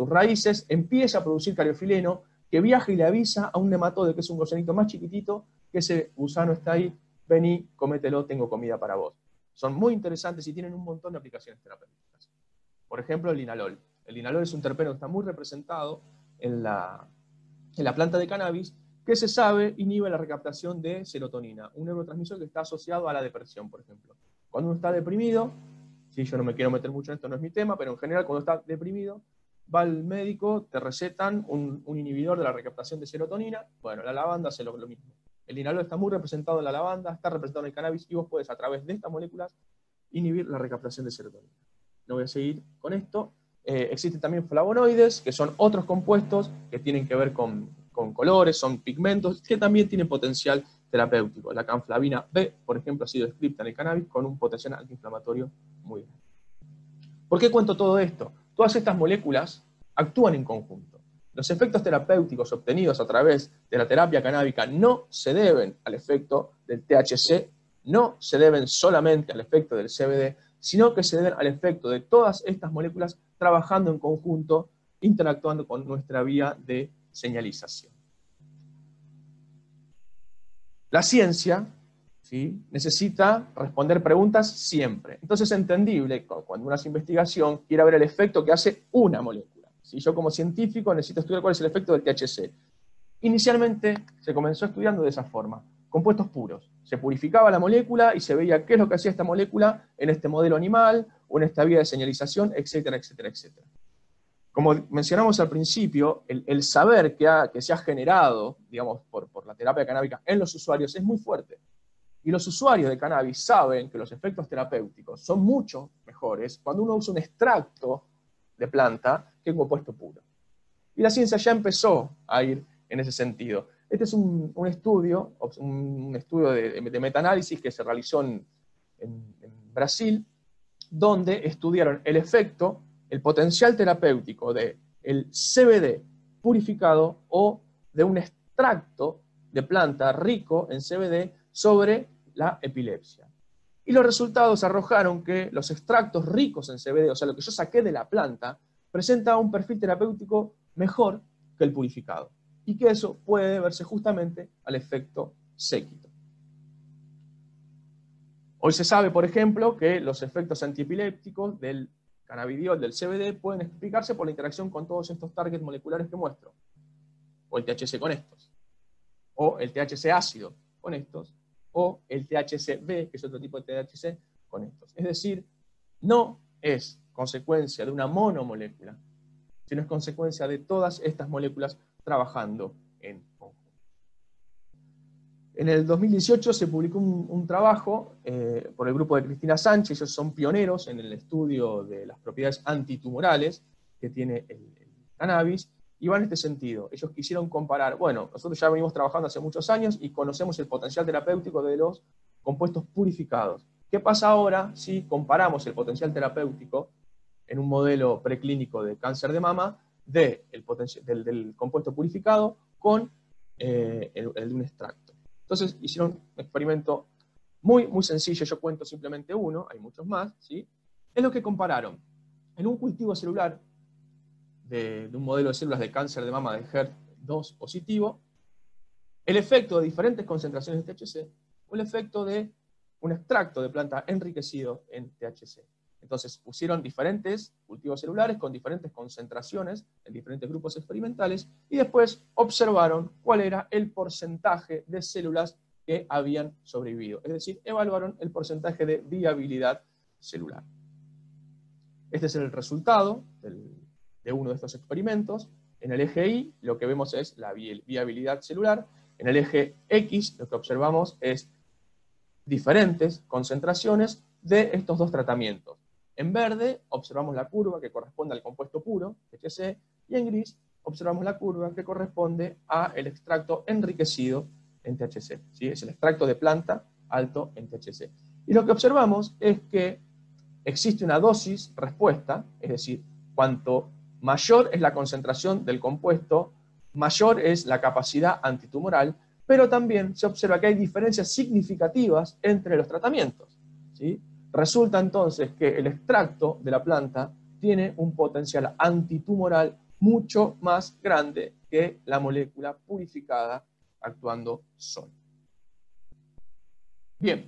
raíces, empieza a producir cariofileno, que viaja y le avisa a un nematode, que es un gusanito más chiquitito, que ese gusano está ahí, vení, comételo, tengo comida para vos. Son muy interesantes y tienen un montón de aplicaciones terapéuticas. Por ejemplo, el linalol. El linalol es un terpeno que está muy representado en la planta de cannabis, que se sabe inhibe la recaptación de serotonina, un neurotransmisor que está asociado a la depresión, por ejemplo. Cuando uno está deprimido, sí, yo no me quiero meter mucho en esto, no es mi tema, pero en general cuando está deprimido, va al médico, te recetan un inhibidor de la recaptación de serotonina. Bueno, la lavanda hace lo mismo. El linalol está muy representado en la lavanda, está representado en el cannabis, y vos podés, a través de estas moléculas, inhibir la recaptación de serotonina. No voy a seguir con esto. Existen también flavonoides, que son otros compuestos que tienen que ver con colores, son pigmentos, que también tienen potencial terapéutico. La canflavina B, por ejemplo, ha sido descrita en el cannabis con un potencial antiinflamatorio muy grande. ¿Por qué cuento todo esto? Todas estas moléculas actúan en conjunto. Los efectos terapéuticos obtenidos a través de la terapia canábica no se deben al efecto del THC, no se deben solamente al efecto del CBD, sino que se deben al efecto de todas estas moléculas trabajando en conjunto, interactuando con nuestra vía de señalización. La ciencia, ¿sí?, necesita responder preguntas siempre. Entonces es entendible cuando uno hace investigación quiera ver el efecto que hace una molécula. ¿Sí? Yo como científico necesito estudiar cuál es el efecto del THC. Inicialmente se comenzó estudiando de esa forma, compuestos puros. Se purificaba la molécula y se veía qué es lo que hacía esta molécula en este modelo animal o en esta vía de señalización, etcétera, etcétera, etcétera. Como mencionamos al principio, el saber que se ha generado, digamos, por la terapia canábica en los usuarios es muy fuerte. Y los usuarios de cannabis saben que los efectos terapéuticos son mucho mejores cuando uno usa un extracto de planta que un compuesto puro. Y la ciencia ya empezó a ir en ese sentido. Este es un estudio de metaanálisis que se realizó en Brasil, donde estudiaron el efecto, el potencial terapéutico del CBD purificado o de un extracto de planta rico en CBD sobre la epilepsia. Y los resultados arrojaron que los extractos ricos en CBD, o sea, lo que yo saqué de la planta, presenta un perfil terapéutico mejor que el purificado. Y que eso puede deberse justamente al efecto séquito. Hoy se sabe, por ejemplo, que los efectos antiepilépticos del cannabidiol, del CBD, pueden explicarse por la interacción con todos estos targets moleculares que muestro. O el THC con estos. O el THC ácido con estos. O el THC-B, que es otro tipo de THC, con estos. Es decir, no es consecuencia de una monomolécula, sino es consecuencia de todas estas moléculas trabajando en conjunto. En el 2018 se publicó un trabajo por el grupo de Cristina Sánchez. Ellos son pioneros en el estudio de las propiedades antitumorales que tiene el cannabis, y va en este sentido. Ellos quisieron comparar, bueno, nosotros ya venimos trabajando hace muchos años y conocemos el potencial terapéutico de los compuestos purificados. ¿Qué pasa ahora si comparamos el potencial terapéutico en un modelo preclínico de cáncer de mama del compuesto purificado con el de un extracto? Entonces hicieron un experimento muy, muy sencillo. Yo cuento simplemente uno, hay muchos más, ¿sí? Es lo que compararon. En un cultivo celular de un modelo de células de cáncer de mama de HER2 positivo, el efecto de diferentes concentraciones de THC o el efecto de un extracto de planta enriquecido en THC. Entonces pusieron diferentes cultivos celulares con diferentes concentraciones en diferentes grupos experimentales y después observaron cuál era el porcentaje de células que habían sobrevivido. Es decir, evaluaron el porcentaje de viabilidad celular. Este es el resultado de uno de estos experimentos. En el eje Y lo que vemos es la viabilidad celular. En el eje X lo que observamos es diferentes concentraciones de estos dos tratamientos. En verde observamos la curva que corresponde al compuesto puro, THC, y en gris observamos la curva que corresponde al extracto enriquecido en THC. ¿Sí? Es el extracto de planta alto en THC. Y lo que observamos es que existe una dosis respuesta, es decir, cuanto mayor es la concentración del compuesto, mayor es la capacidad antitumoral, pero también se observa que hay diferencias significativas entre los tratamientos, ¿sí? Resulta entonces que el extracto de la planta tiene un potencial antitumoral mucho más grande que la molécula purificada actuando sola. Bien,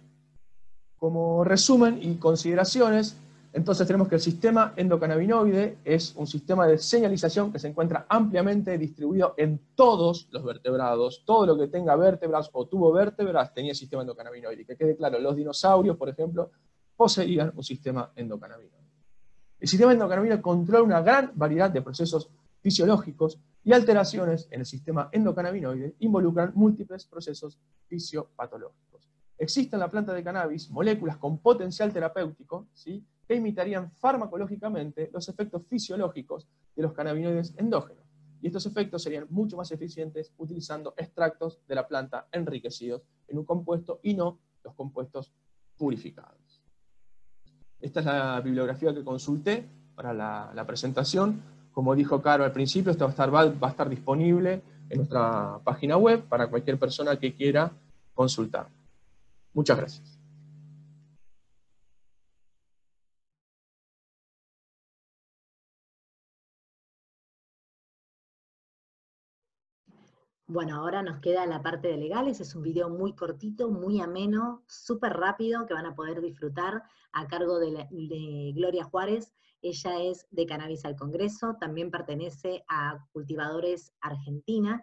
como resumen y consideraciones, entonces tenemos que el sistema endocannabinoide es un sistema de señalización que se encuentra ampliamente distribuido en todos los vertebrados. Todo lo que tenga vértebras o tuvo vértebras tenía sistema endocannabinoide. Y que quede claro, los dinosaurios, por ejemplo, poseían un sistema endocannabinoide. El sistema endocannabinoide controla una gran variedad de procesos fisiológicos y alteraciones en el sistema endocannabinoide involucran múltiples procesos fisiopatológicos. Existen en la planta de cannabis moléculas con potencial terapéutico, ¿sí?, que imitarían farmacológicamente los efectos fisiológicos de los cannabinoides endógenos. Y estos efectos serían mucho más eficientes utilizando extractos de la planta enriquecidos en un compuesto y no los compuestos purificados. Esta es la bibliografía que consulté para la presentación. Como dijo Caro al principio, esto va a estar disponible en nuestra página web para cualquier persona que quiera consultar. Muchas gracias. Bueno, ahora nos queda la parte de legales. Es un video muy cortito, muy ameno, súper rápido, que van a poder disfrutar a cargo de Gloria Juárez. Ella es de Cannabis al Congreso, también pertenece a Cultivadores Argentina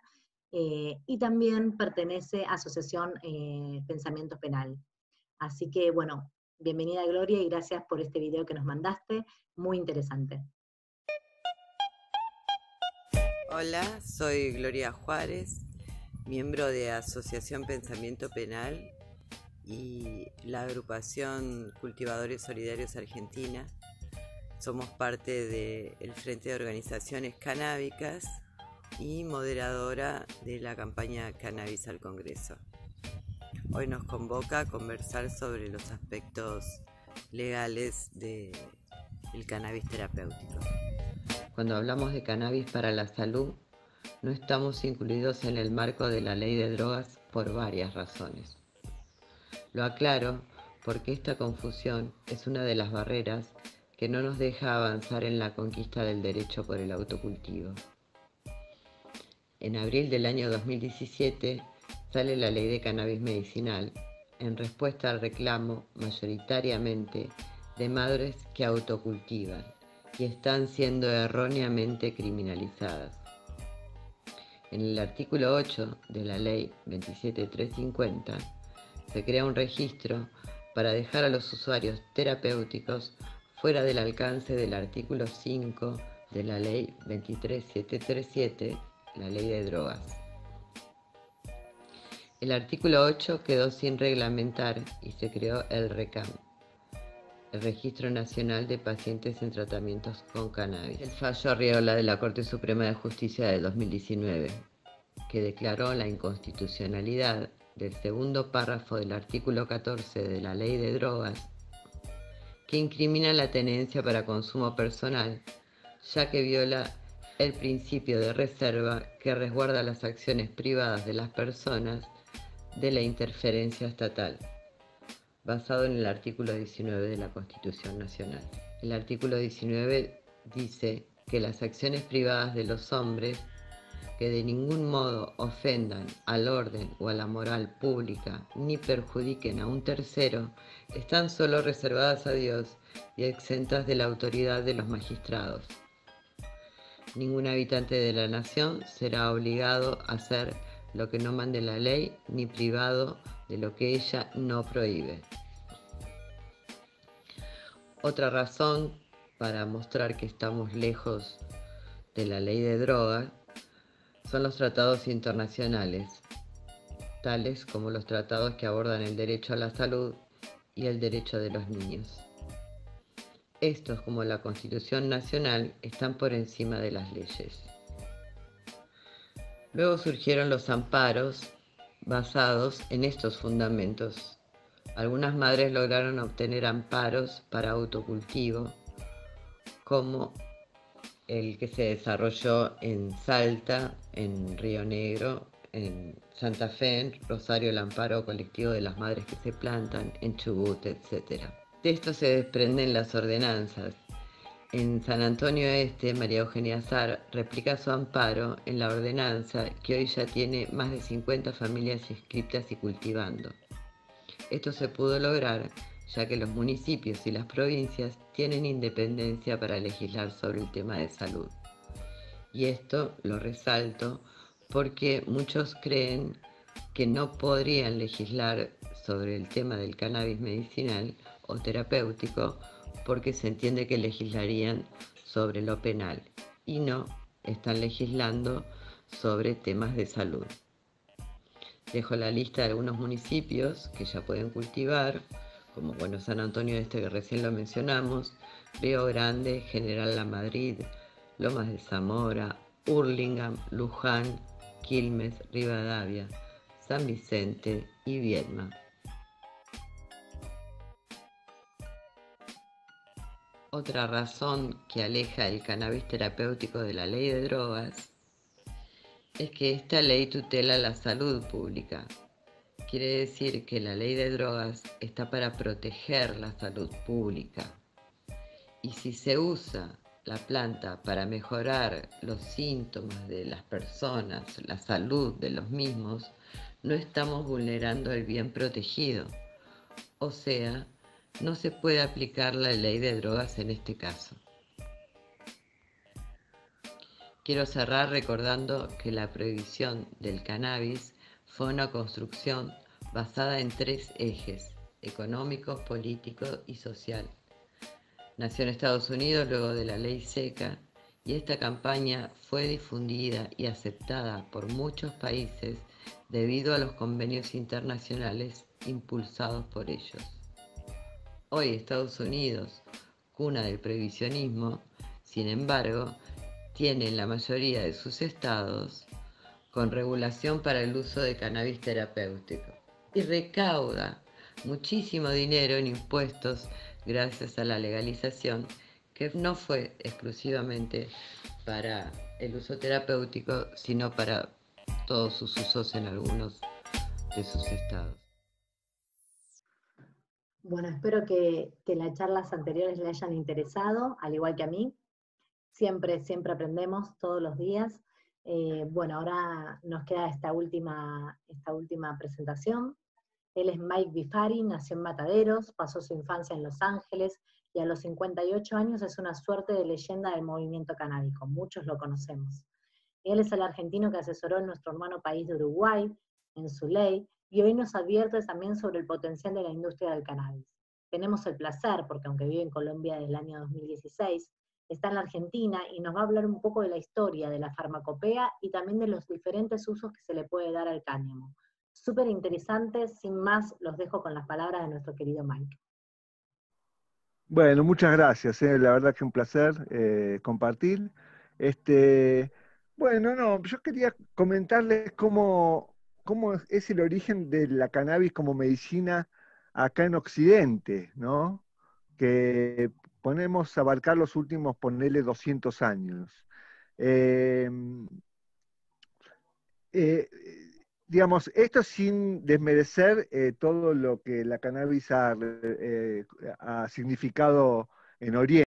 y también pertenece a Asociación Pensamiento Penal. Así que, bueno, bienvenida Gloria y gracias por este video que nos mandaste, muy interesante. Hola, soy Gloria Juárez, miembro de Asociación Pensamiento Penal y la agrupación Cultivadores Solidarios Argentina. Somos parte del Frente de Organizaciones Canábicas y moderadora de la campaña Cannabis al Congreso. Hoy nos convoca a conversar sobre los aspectos legales del cannabis terapéutico. Cuando hablamos de cannabis para la salud, no estamos incluidos en el marco de la ley de drogas por varias razones. Lo aclaro porque esta confusión es una de las barreras que no nos deja avanzar en la conquista del derecho por el autocultivo. En abril del año 2017 sale la ley de cannabis medicinal en respuesta al reclamo mayoritariamente de madres que autocultivan y están siendo erróneamente criminalizadas. En el artículo 8 de la ley 27350 se crea un registro para dejar a los usuarios terapéuticos fuera del alcance del artículo 5 de la ley 23737, la ley de drogas. El artículo 8 quedó sin reglamentar y se creó el RECAM, el Registro Nacional de Pacientes en Tratamientos con Cannabis. El fallo Arriola de la Corte Suprema de Justicia de 2019, que declaró la inconstitucionalidad del segundo párrafo del artículo 14 de la Ley de Drogas, que incrimina la tenencia para consumo personal, ya que viola el principio de reserva que resguarda las acciones privadas de las personas de la interferencia estatal, basado en el artículo 19 de la Constitución Nacional. El artículo 19 dice que las acciones privadas de los hombres que de ningún modo ofendan al orden o a la moral pública ni perjudiquen a un tercero están solo reservadas a Dios y exentas de la autoridad de los magistrados. Ningún habitante de la nación será obligado a hacer lo que no mande la ley ni privado de lo que ella no prohíbe. Otra razón para mostrar que estamos lejos de la ley de drogas son los tratados internacionales, tales como los tratados que abordan el derecho a la salud y el derecho de los niños. Estos, como la Constitución Nacional, están por encima de las leyes. Luego surgieron los amparos basados en estos fundamentos. Algunas madres lograron obtener amparos para autocultivo, como el que se desarrolló en Salta, en Río Negro, en Santa Fe, en Rosario, el amparo colectivo de las madres que se plantan, en Chubut, etc. De esto se desprenden las ordenanzas. En San Antonio Este, María Eugenia Azar replica su amparo en la ordenanza que hoy ya tiene más de 50 familias inscritas y cultivando. Esto se pudo lograr ya que los municipios y las provincias tienen independencia para legislar sobre el tema de salud. Y esto lo resalto porque muchos creen que no podrían legislar sobre el tema del cannabis medicinal o terapéutico porque se entiende que legislarían sobre lo penal y no están legislando sobre temas de salud. Dejo la lista de algunos municipios que ya pueden cultivar, como San Antonio Este, que recién lo mencionamos, Río Grande, General La Madrid, Lomas de Zamora, Hurlingham, Luján, Quilmes, Rivadavia, San Vicente y Viedma. Otra razón que aleja el cannabis terapéutico de la ley de drogas es que esta ley tutela la salud pública. Quiere decir que la ley de drogas está para proteger la salud pública. Y si se usa la planta para mejorar los síntomas de las personas, la salud de los mismos, no estamos vulnerando el bien protegido. O sea, no se puede aplicar la ley de drogas en este caso. Quiero cerrar recordando que la prohibición del cannabis fue una construcción basada en 3 ejes: económico, político y social. Nació en Estados Unidos luego de la ley seca y esta campaña fue difundida y aceptada por muchos países debido a los convenios internacionales impulsados por ellos. Hoy Estados Unidos, cuna del prohibicionismo, sin embargo, tiene en la mayoría de sus estados con regulación para el uso de cannabis terapéutico y recauda muchísimo dinero en impuestos gracias a la legalización, que no fue exclusivamente para el uso terapéutico, sino para todos sus usos en algunos de sus estados. Bueno, espero que las charlas anteriores le hayan interesado, al igual que a mí. Siempre aprendemos todos los días. Bueno, ahora nos queda esta última presentación. Él es Mike Bifari, nació en Mataderos, pasó su infancia en Los Ángeles y a los 58 años es una suerte de leyenda del movimiento canábico. Muchos lo conocemos. Él es el argentino que asesoró en nuestro hermano país de Uruguay, en su ley, y hoy nos advierte también sobre el potencial de la industria del cannabis. Tenemos el placer, porque aunque vive en Colombia desde el año 2016, está en la Argentina y nos va a hablar un poco de la historia de la farmacopea y también de los diferentes usos que se le puede dar al cáñamo. Súper interesante, sin más, los dejo con las palabras de nuestro querido Mike. Bueno, muchas gracias, la verdad que un placer compartir. Bueno, no, yo quería comentarles cómo es el origen de la cannabis como medicina acá en Occidente, ¿no? Que ponemos a abarcar los últimos, ponerle 200 años. Eh, eh, digamos, esto sin desmerecer todo lo que la cannabis ha significado en Oriente,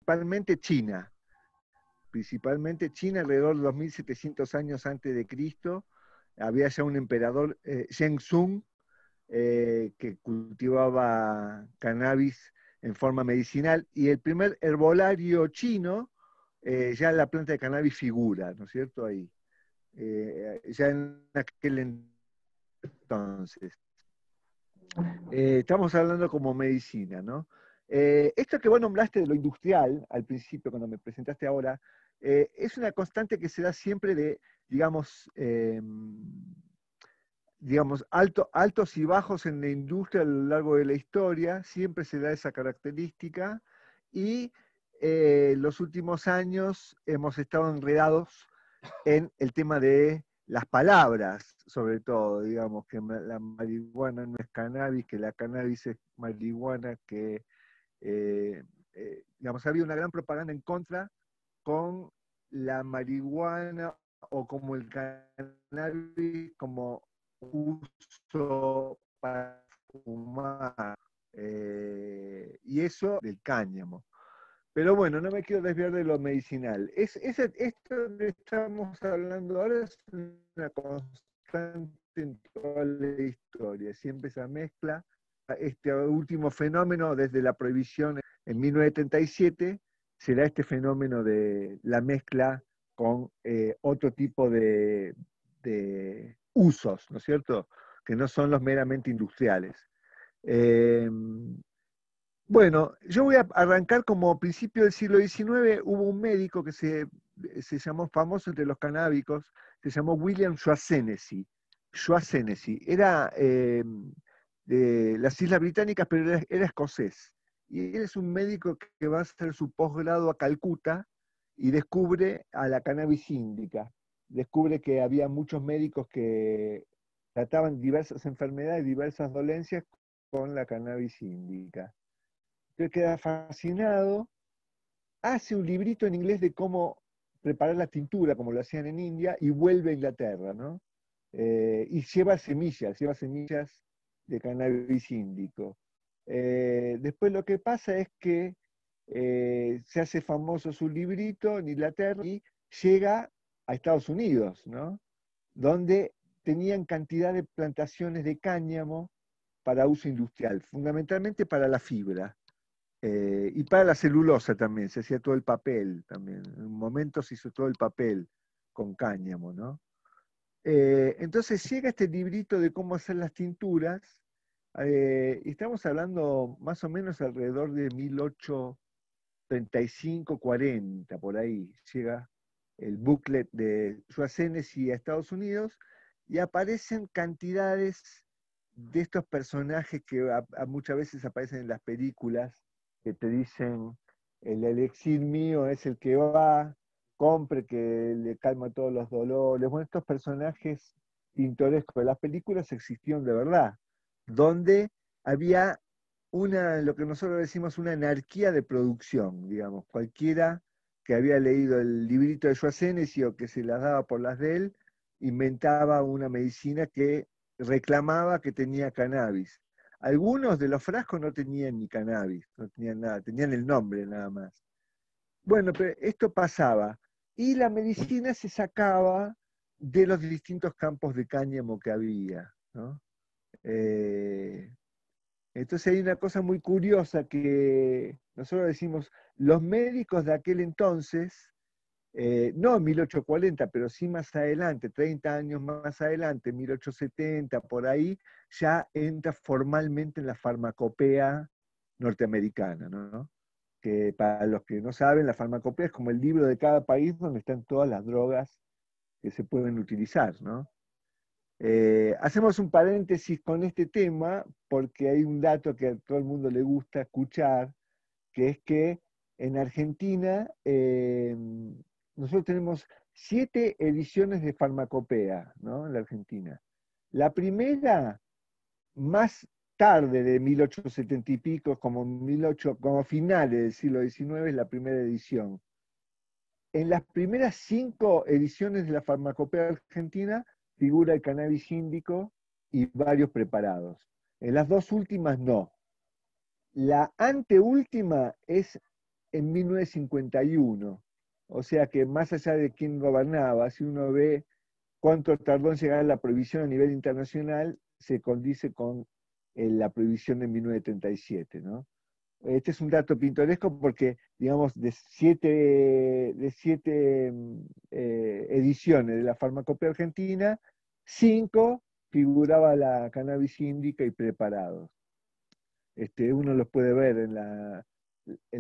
principalmente China alrededor de 2700 años antes de Cristo, había ya un emperador, Shang Tsung, que cultivaba cannabis en forma medicinal, y el primer herbolario chino, ya la planta de cannabis figura, ¿no es cierto? Ahí. Ya en aquel entonces. Estamos hablando como medicina, ¿no? Esto que vos nombraste de lo industrial, al principio, cuando me presentaste ahora, es una constante que se da siempre de, digamos, altos y bajos en la industria a lo largo de la historia, siempre se da esa característica, y los últimos años hemos estado enredados en el tema de las palabras, sobre todo, digamos, que la marihuana no es cannabis, que la cannabis es marihuana, que, digamos, había una gran propaganda en contra con la marihuana o como el cannabis como uso para fumar, y eso del cáñamo. Pero bueno, no me quiero desviar de lo medicinal. Esto que estamos hablando ahora es una constante en toda la historia. Siempre esa mezcla, este último fenómeno desde la prohibición en 1937, será este fenómeno de la mezcla con otro tipo de usos, ¿no es cierto? Que no son los meramente industriales. Bueno, yo voy a arrancar como principio del siglo XIX, hubo un médico que se llamó famoso entre los canábicos, se llamó William Shaughnessy. Era de las Islas Británicas, pero era escocés. Y él es un médico que va a hacer su posgrado a Calcuta y descubre a la cannabis índica. Descubre que había muchos médicos que trataban diversas enfermedades, diversas dolencias con la cannabis índica. Entonces queda fascinado, hace un librito en inglés de cómo preparar la tintura, como lo hacían en India, y vuelve a Inglaterra, ¿no? Y lleva semillas de cannabis índico. Después lo que pasa es que se hace famoso su librito en Inglaterra y llega a Estados Unidos, ¿no? Donde tenían cantidad de plantaciones de cáñamo para uso industrial, fundamentalmente para la fibra. Y para la celulosa también, se hacía todo el papel también. En un momento se hizo todo el papel con cáñamo, ¿no? Entonces llega este librito de cómo hacer las tinturas, y estamos hablando más o menos alrededor de 1835, 40, por ahí. Llega el booklet de Shaughnessy a Estados Unidos y aparecen cantidades de estos personajes que muchas veces aparecen en las películas, que te dicen, el elixir mío es el que va, compre que le calma todos los dolores. Bueno, estos personajes pintorescos de las películas existieron de verdad, donde había lo que nosotros decimos una anarquía de producción, digamos. Cualquiera que había leído el librito de Schwarzenegger o que se las daba por las de él, inventaba una medicina que reclamaba que tenía cannabis. Algunos de los frascos no tenían ni cannabis, no tenían nada, tenían el nombre nada más. Bueno, pero esto pasaba. Y la medicina se sacaba de los distintos campos de cáñamo que había, ¿no? Entonces hay una cosa muy curiosa que nosotros decimos, los médicos de aquel entonces, no en 1840, pero sí más adelante, 30 años más adelante, 1870, por ahí, ya entra formalmente en la farmacopea norteamericana, ¿no? Que para los que no saben, la farmacopea es como el libro de cada país donde están todas las drogas que se pueden utilizar, ¿no? Hacemos un paréntesis con este tema porque hay un dato que a todo el mundo le gusta escuchar, que es que en Argentina nosotros tenemos 7 ediciones de Farmacopea, ¿no? En la Argentina. La primera, más tarde de 1870 y pico, como finales del siglo XIX, es la primera edición. En las primeras 5 ediciones de la Farmacopea Argentina figura el cannabis índico y varios preparados. En las 2 últimas no. La anteúltima es en 1951. O sea que más allá de quién gobernaba, si uno ve cuánto tardó en llegar la prohibición a nivel internacional, se condice con la prohibición de 1937, ¿no? Este es un dato pintoresco porque, digamos, de siete ediciones de la farmacopea argentina, 5 figuraba la cannabis índica y preparados. Uno los puede ver en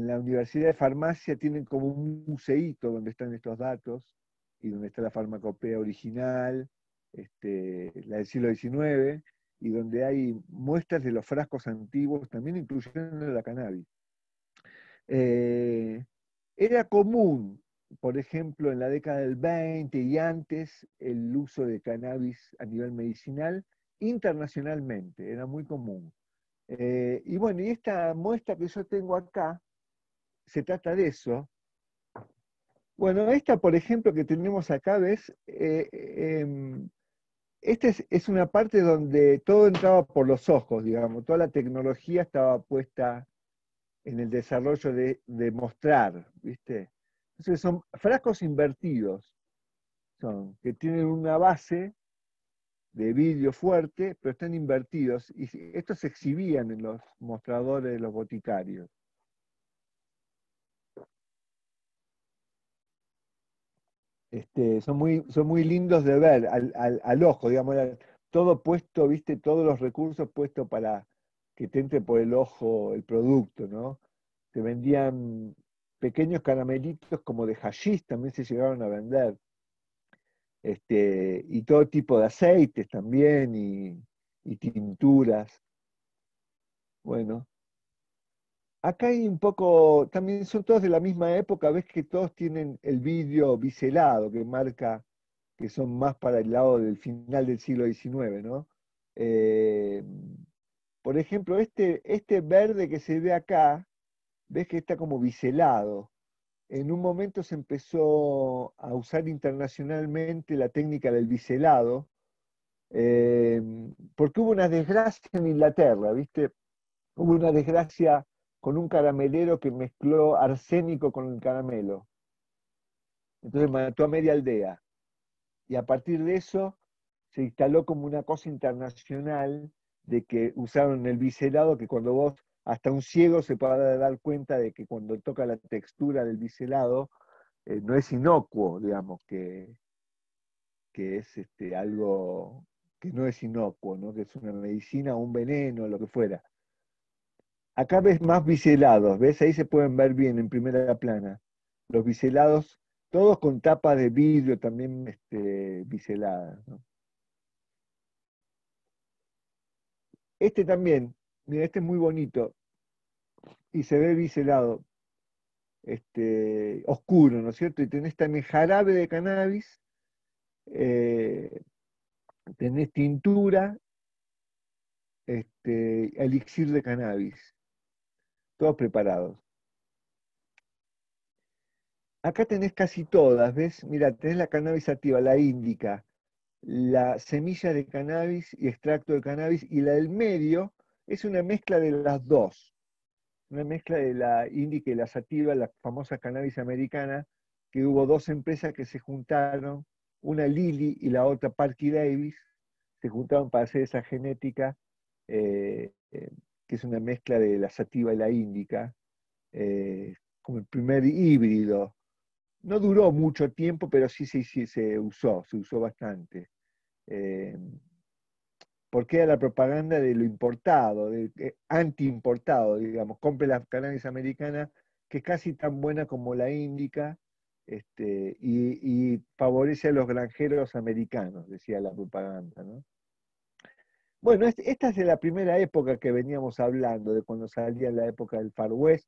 la Universidad de Farmacia, tienen como un museíto donde están estos datos y donde está la farmacopea original, la del siglo XIX, y donde hay muestras de los frascos antiguos, también incluyendo la cannabis. Era común, por ejemplo, en la década del 20 y antes, el uso de cannabis a nivel medicinal internacionalmente, era muy común. Y bueno, y esta muestra que yo tengo acá, se trata de eso. Bueno, esta, por ejemplo, que tenemos acá, ¿ves? Esta es una parte donde todo entraba por los ojos, digamos, toda la tecnología estaba puesta en el desarrollo de mostrar, ¿viste? Entonces son frascos invertidos, que tienen una base de vidrio fuerte, pero están invertidos, y estos se exhibían en los mostradores de los boticarios. Son muy lindos de ver al ojo, digamos, todo puesto, viste, todos los recursos puestos para que te entre por el ojo el producto, ¿no? Se vendían pequeños caramelitos como de hashish, también se llegaron a vender. Y todo tipo de aceites también, y tinturas. Bueno, acá hay un poco, también son todos de la misma época, ves que todos tienen el vidrio biselado, que marca que son más para el lado del final del siglo XIX, ¿no? Eh, por ejemplo, este verde que se ve acá, ves que está como biselado. En un momento se empezó a usar internacionalmente la técnica del biselado, porque hubo una desgracia en Inglaterra, ¿viste? Hubo una desgracia con un caramelero que mezcló arsénico con el caramelo. Entonces mató a media aldea. Y a partir de eso se instaló como una cosa internacional de que usaron el biselado, que cuando vos, hasta un ciego se puede dar cuenta de que cuando toca la textura del biselado, no es inocuo, digamos, que es algo que no es inocuo, ¿no? Que es una medicina o un veneno, lo que fuera. Acá ves más biselados, ¿ves? Ahí se pueden ver bien en primera plana. Los biselados, todos con tapas de vidrio también biseladas, ¿no? Este también, mira, este es muy bonito y se ve biselado, oscuro, ¿no es cierto? Y tenés también jarabe de cannabis, eh, tenés tintura, elixir de cannabis, todos preparados. Acá tenés casi todas, ¿ves? Mira, tenés la cannabis sativa, la índica, la semilla de cannabis y extracto de cannabis, y la del medio es una mezcla de las dos, una mezcla de la índica y la sativa, la famosa cannabis americana, que hubo dos empresas que se juntaron, una Lilly y la otra Parky Davis, se juntaron para hacer esa genética, que es una mezcla de la sativa y la índica, como el primer híbrido. No duró mucho tiempo, pero sí, se usó bastante. Eh, porque era la propaganda de lo importado, anti-importado, digamos. Compre la cannabis americana, que es casi tan buena como la índica, y favorece a los granjeros americanos, decía la propaganda, ¿no? Bueno, esta es de la primera época que veníamos hablando, de cuando salía la época del Far West,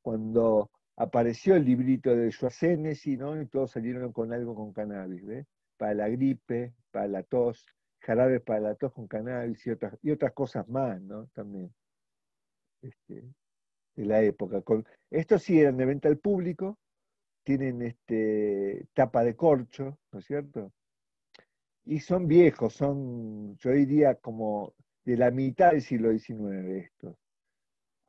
cuando apareció el librito de Schwarzenegger, ¿no? Y todos salieron con algo con cannabis, ¿ves? Para la gripe, para la tos, jarabes para la tos con cannabis y otras cosas más, ¿no? También, este, de la época. Estos sí eran de venta al público, tienen tapa de corcho, ¿no es cierto? Y son viejos, yo diría como de la mitad del siglo XIX estos.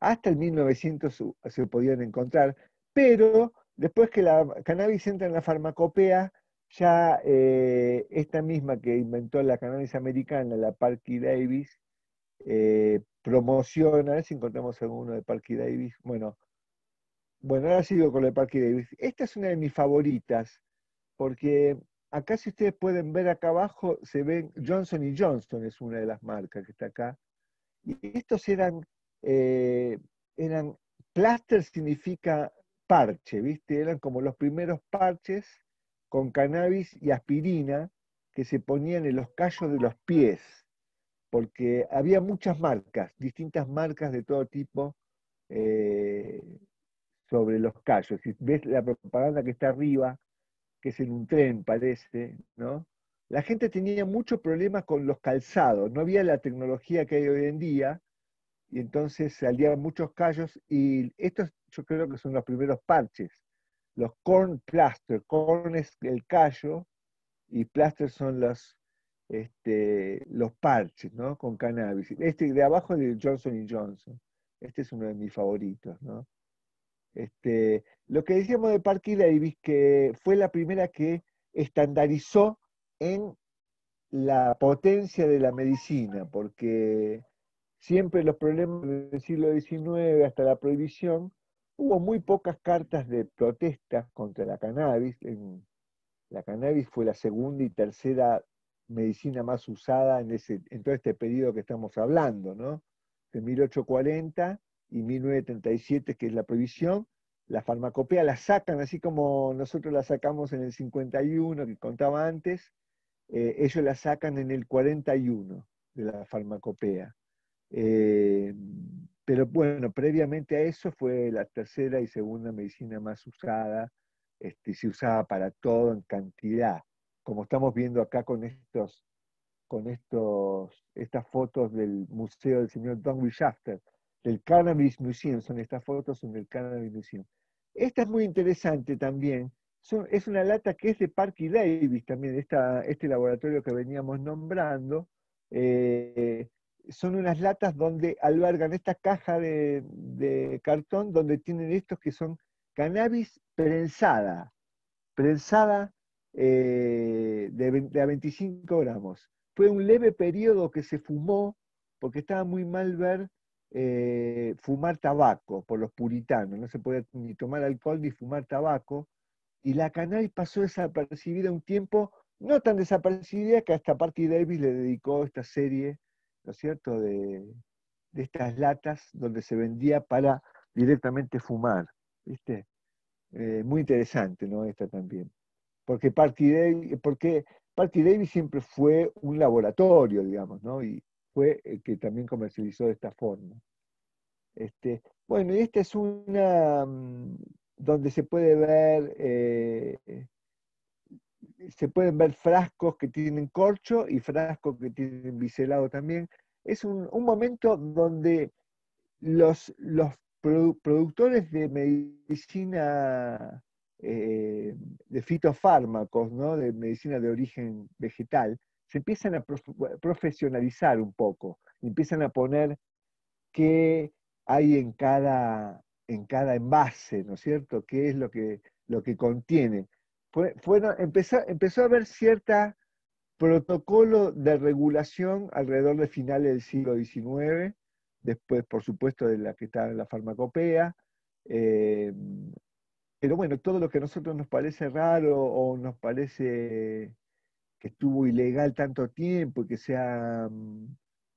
Hasta el 1900 se podían encontrar, pero después que la cannabis entra en la farmacopea, ya esta misma que inventó la cannabis americana, la Parky Davis, promociona, a ver si encontramos alguno de Parky Davis. Bueno, ahora sigo con la Parky Davis. Esta es una de mis favoritas, porque acá si ustedes pueden ver acá abajo, se ven Johnson Johnson, es una de las marcas que está acá. Y estos eh, eran, plaster significa parche, ¿viste? Eran como los primeros parches con cannabis y aspirina que se ponían en los callos de los pies, porque había muchas marcas, distintas marcas de todo tipo eh, sobre los callos. Si ves la propaganda que está arriba, que es en un tren, parece, ¿no? La gente tenía mucho problema con los calzados, no había la tecnología que hay hoy en día, y entonces salían muchos callos, y estos yo creo que son los primeros parches. Los corn plaster, corn es el callo, y plaster son los parches, ¿no? Con cannabis. Este de abajo es de Johnson Johnson. Este es uno de mis favoritos, ¿no? Lo que decíamos de Parky Davis, que fue la primera que estandarizó en la potencia de la medicina, porque siempre los problemas del siglo XIX hasta la prohibición, hubo muy pocas cartas de protesta contra la cannabis. La cannabis fue la segunda y tercera medicina más usada en todo este periodo que estamos hablando, ¿no? De 1840 y 1937, que es la prohibición. La farmacopea la sacan, así como nosotros la sacamos en el 51, que contaba antes, ellos la sacan en el 41 de la farmacopea. Eh, pero bueno, previamente a eso fue la tercera y segunda medicina más usada, se usaba para todo en cantidad, como estamos viendo acá estas fotos del museo del señor Donald Shafter, del Cannabis Museum, estas fotos son del Cannabis Museum. Esta es muy interesante también, es una lata que es de Parky Davis también, este laboratorio que veníamos nombrando. Son unas latas donde albergan esta caja de cartón donde tienen estos que son cannabis prensada de a 25 gramos. Fue un leve periodo que se fumó porque estaba muy mal ver fumar tabaco por los puritanos, no se podía ni tomar alcohol ni fumar tabaco, y la cannabis pasó desapercibida un tiempo, no tan desapercibida que hasta Parky Davis le dedicó esta serie, ¿no es cierto?, de estas latas donde se vendía para directamente fumar, ¿viste? Muy interesante, ¿no? Esta también. Porque Parky Davis siempre fue un laboratorio, digamos, ¿no? Y fue el que también comercializó de esta forma. Bueno, y esta es una donde se pueden ver frascos que tienen corcho y frascos que tienen biselado también. Es un momento donde los productores de medicina, de fitofármacos, ¿no? De medicina de origen vegetal, se empiezan a profesionalizar un poco, empiezan a poner qué hay en cada envase, ¿no es cierto? ¿Qué es lo que contiene? Empezó a haber cierta protocolo de regulación alrededor de finales del siglo XIX, después, por supuesto, de la que está en la farmacopea, eh, pero bueno, todo lo que a nosotros nos parece raro o nos parece que estuvo ilegal tanto tiempo y que se ha,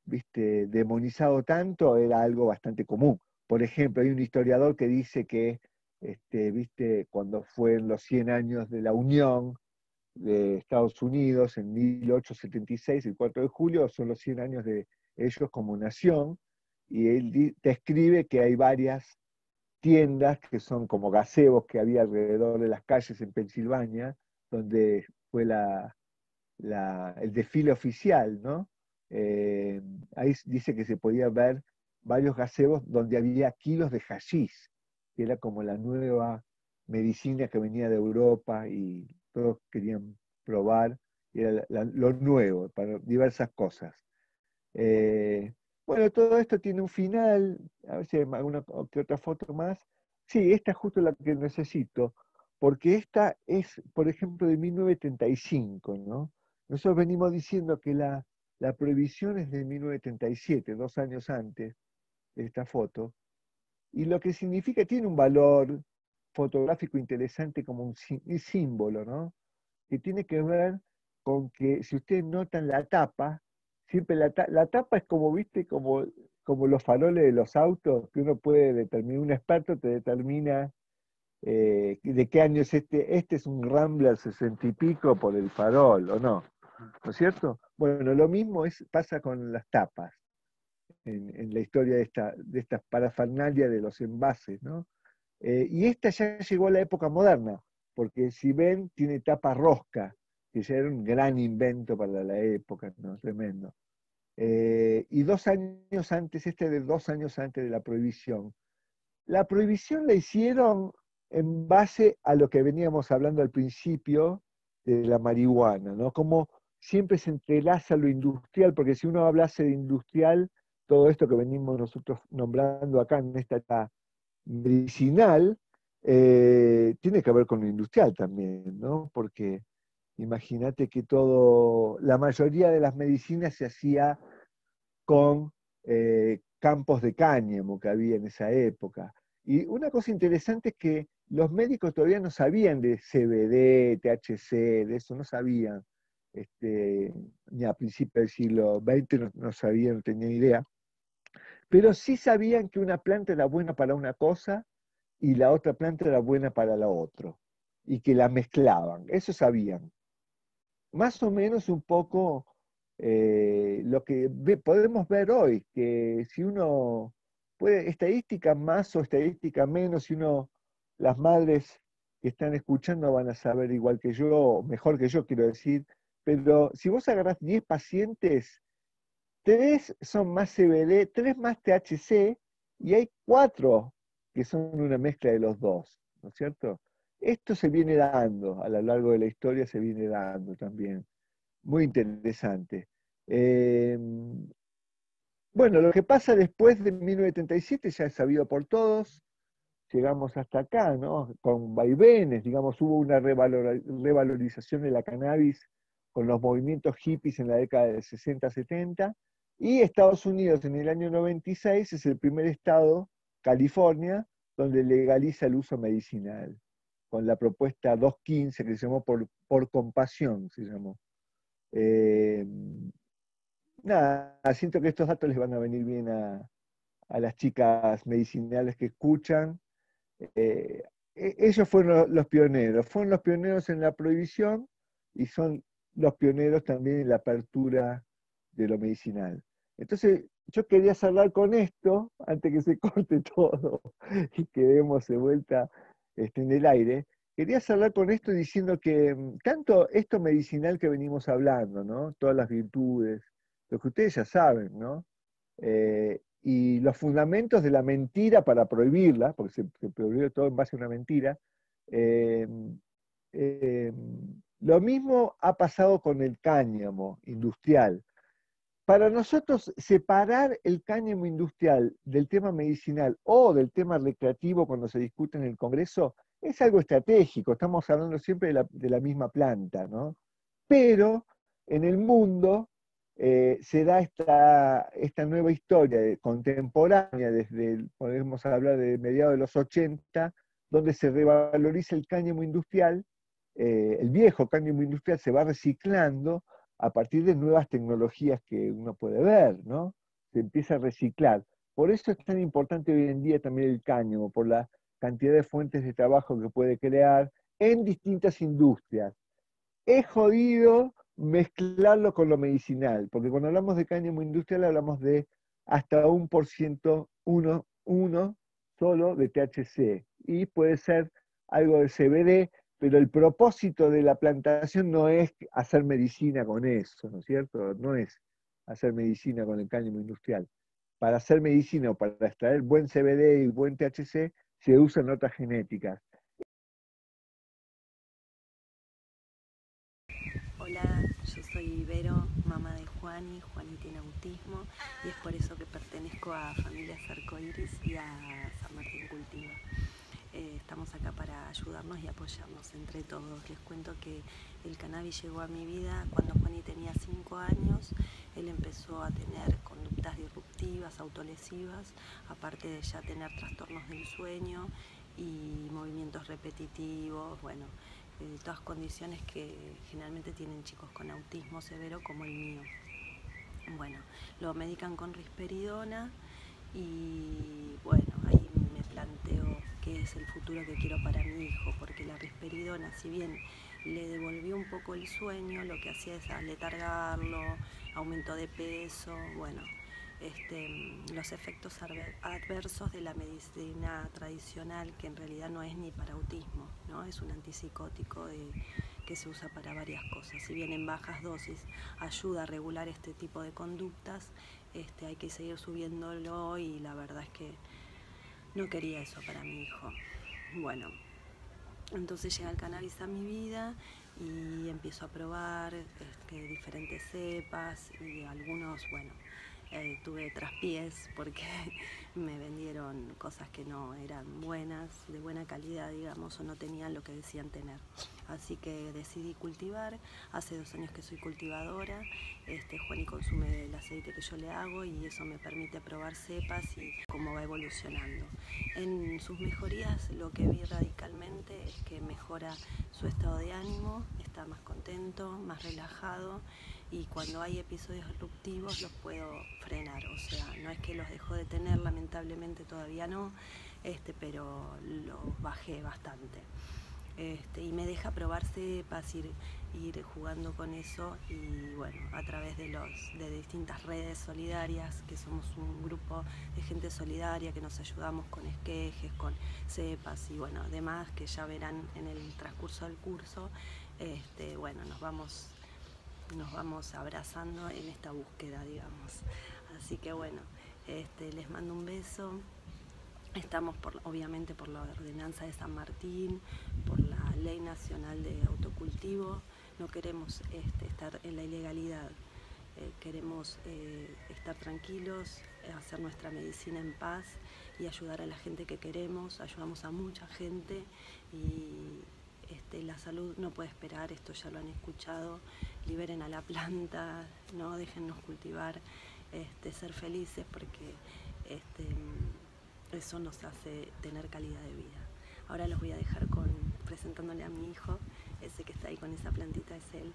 viste, demonizado tanto, era algo bastante común. Por ejemplo, hay un historiador que dice que, viste, cuando fue en los 100 años de la Unión de Estados Unidos, en 1876, el 4 de julio, son los 100 años de ellos como nación, y él describe que hay varias tiendas que son como gazebos que había alrededor de las calles en Pensilvania, donde fue el desfile oficial, ¿no? Ahí dice que se podía ver varios gazebos donde había kilos de hashish, que era como la nueva medicina que venía de Europa y todos querían probar, y era lo nuevo para diversas cosas. Bueno, todo esto tiene un final, a ver si hay alguna que otra foto más. Sí, esta es justo la que necesito, porque esta es, por ejemplo, de 1935, ¿no? Nosotros venimos diciendo que la prohibición es de 1937, 2 años antes de esta foto, y lo que significa, tiene un valor fotográfico interesante como un símbolo, ¿no? Que tiene que ver con que, si ustedes notan la tapa, siempre la tapa es como, viste, como los faroles de los autos, que uno puede determinar, un experto te determina de qué año es este. Este es un Rambler 60 y pico por el farol, ¿o no? ¿No es cierto? Bueno, lo mismo pasa con las tapas en la historia de esta parafernalia de los envases, ¿no? Y esta ya llegó a la época moderna, porque si ven, tiene tapa rosca, que ya era un gran invento para la época, ¿no? Tremendo. Y 2 años antes, de 2 años antes de la prohibición. La prohibición la hicieron en base a lo que veníamos hablando al principio de la marihuana, ¿no? Como siempre se entrelaza lo industrial, porque si uno hablase de industrial, todo esto que venimos nosotros nombrando acá en esta etapa medicinal, tiene que ver con lo industrial también, ¿no? Porque imagínate que la mayoría de las medicinas se hacía con campos de cáñamo que había en esa época. Y una cosa interesante es que los médicos todavía no sabían de CBD, THC, de eso no sabían. Ni a principios del siglo XX no sabían, no tenían idea. Pero sí sabían que una planta era buena para una cosa y la otra planta era buena para la otra. Y que la mezclaban, eso sabían. Más o menos un poco lo que podemos ver hoy, que si uno puede, estadística más o estadística menos, si las madres que están escuchando van a saber igual que yo, o mejor que yo quiero decir, pero si vos agarrás 10 pacientes, 3 son más CBD, 3 más THC, y hay 4 que son una mezcla de los dos, ¿no es cierto? Esto se viene dando, a lo largo de la historia se viene dando también. Muy interesante. Bueno, lo que pasa después de 1937 ya es sabido por todos, llegamos hasta acá, ¿no? Con vaivenes, digamos, hubo una revalorización de la cannabis con los movimientos hippies en la década de 60-70, y Estados Unidos en el año 96 es el primer estado, California, donde legaliza el uso medicinal, con la propuesta 215 que se llamó por compasión, se llamó. Nada, siento que estos datos les van a venir bien a las chicas medicinales que escuchan. Ellos fueron los pioneros en la prohibición y son los pioneros también en la apertura de lo medicinal. Entonces, yo quería cerrar con esto, antes que se corte todo y quedemos de vuelta en el aire. Quería cerrar con esto diciendo que tanto esto medicinal que venimos hablando, ¿no? Todas las virtudes, lo que ustedes ya saben, ¿no? Y los fundamentos de la mentira para prohibirla, porque se prohibió todo en base a una mentira. eh, eh, lo mismo ha pasado con el cáñamo industrial. Para nosotros, separar el cáñamo industrial del tema medicinal o del tema recreativo cuando se discute en el Congreso es algo estratégico. Estamos hablando siempre de la misma planta, ¿no? Pero en el mundo se da esta nueva historia contemporánea, podemos hablar de mediados de los 80, donde se revaloriza el cáñamo industrial, el viejo cáñamo industrial se va reciclando a partir de nuevas tecnologías que uno puede ver, ¿no? Se empieza a reciclar. Por eso es tan importante hoy en día también el cáñamo, por la cantidad de fuentes de trabajo que puede crear en distintas industrias. Es jodido mezclarlo con lo medicinal, porque cuando hablamos de cáñamo industrial hablamos de hasta 1%, uno solo de THC, y puede ser algo de CBD, pero el propósito de la plantación no es hacer medicina con eso, ¿no es cierto? No es hacer medicina con el cáñamo industrial. Para hacer medicina o para extraer buen CBD y buen THC se usan otras genéticas. Hola, yo soy Vero, mamá de Juani. Juani tiene autismo y es por eso que pertenezco a Familias Arcoiris y a San Martín Cultiva. Estamos acá para ayudarnos y apoyarnos entre todos. Les cuento que el cannabis llegó a mi vida cuando Juani tenía 5 años. Él empezó a tener conductas disruptivas, autolesivas, aparte de ya tener trastornos del sueño y movimientos repetitivos, bueno, todas condiciones que generalmente tienen chicos con autismo severo como el mío. Bueno, lo medican con risperidona y bueno, ahí me planteo qué es el futuro que quiero para mi hijo, porque la risperidona, si bien le devolvió un poco el sueño, lo que hacía es aletargarlo, aumento de peso, bueno, los efectos adversos de la medicina tradicional, que en realidad no es ni para autismo, ¿no? Es un antipsicótico que se usa para varias cosas. Si bien en bajas dosis ayuda a regular este tipo de conductas, hay que seguir subiéndolo y la verdad es que no quería eso para mi hijo. Bueno, entonces llega el cannabis a mi vida y empiezo a probar diferentes cepas y algunos, bueno, tuve traspiés porque me vendieron cosas que no eran buenas, de buena calidad, digamos, o no tenían lo que decían tener. Así que decidí cultivar. Hace 2 años que soy cultivadora. Juani consume el aceite que yo le hago y eso me permite probar cepas y cómo va evolucionando. En sus mejorías lo que vi radicalmente es que mejora su estado de ánimo, está más contento, más relajado, y cuando hay episodios disruptivos los puedo frenar, o sea, no es que los dejo de tener, lamentablemente todavía no, pero los bajé bastante. Y me deja probar cepas, ir jugando con eso, y bueno, a través de distintas redes solidarias, que somos un grupo de gente solidaria que nos ayudamos con esquejes, con cepas y bueno, demás que ya verán en el transcurso del curso. Bueno, nos vamos abrazando en esta búsqueda, digamos. Así que bueno, les mando un beso. Estamos obviamente por la ordenanza de San Martín, por la ley nacional de autocultivo. No queremos estar en la ilegalidad, queremos estar tranquilos, hacer nuestra medicina en paz y ayudar a la gente que queremos. Ayudamos a mucha gente y la salud no puede esperar, esto ya lo han escuchado. Liberen a la planta, no déjennos cultivar, ser felices, porque eso nos hace tener calidad de vida. Ahora los voy a dejar presentándole a mi hijo. Ese que está ahí con esa plantita es él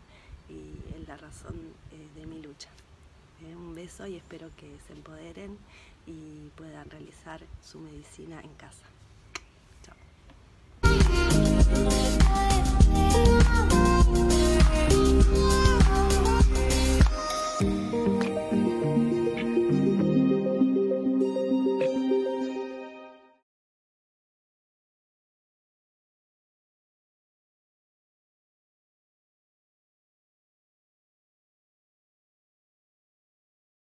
y es la razón de mi lucha. Un beso y espero que se empoderen y puedan realizar su medicina en casa.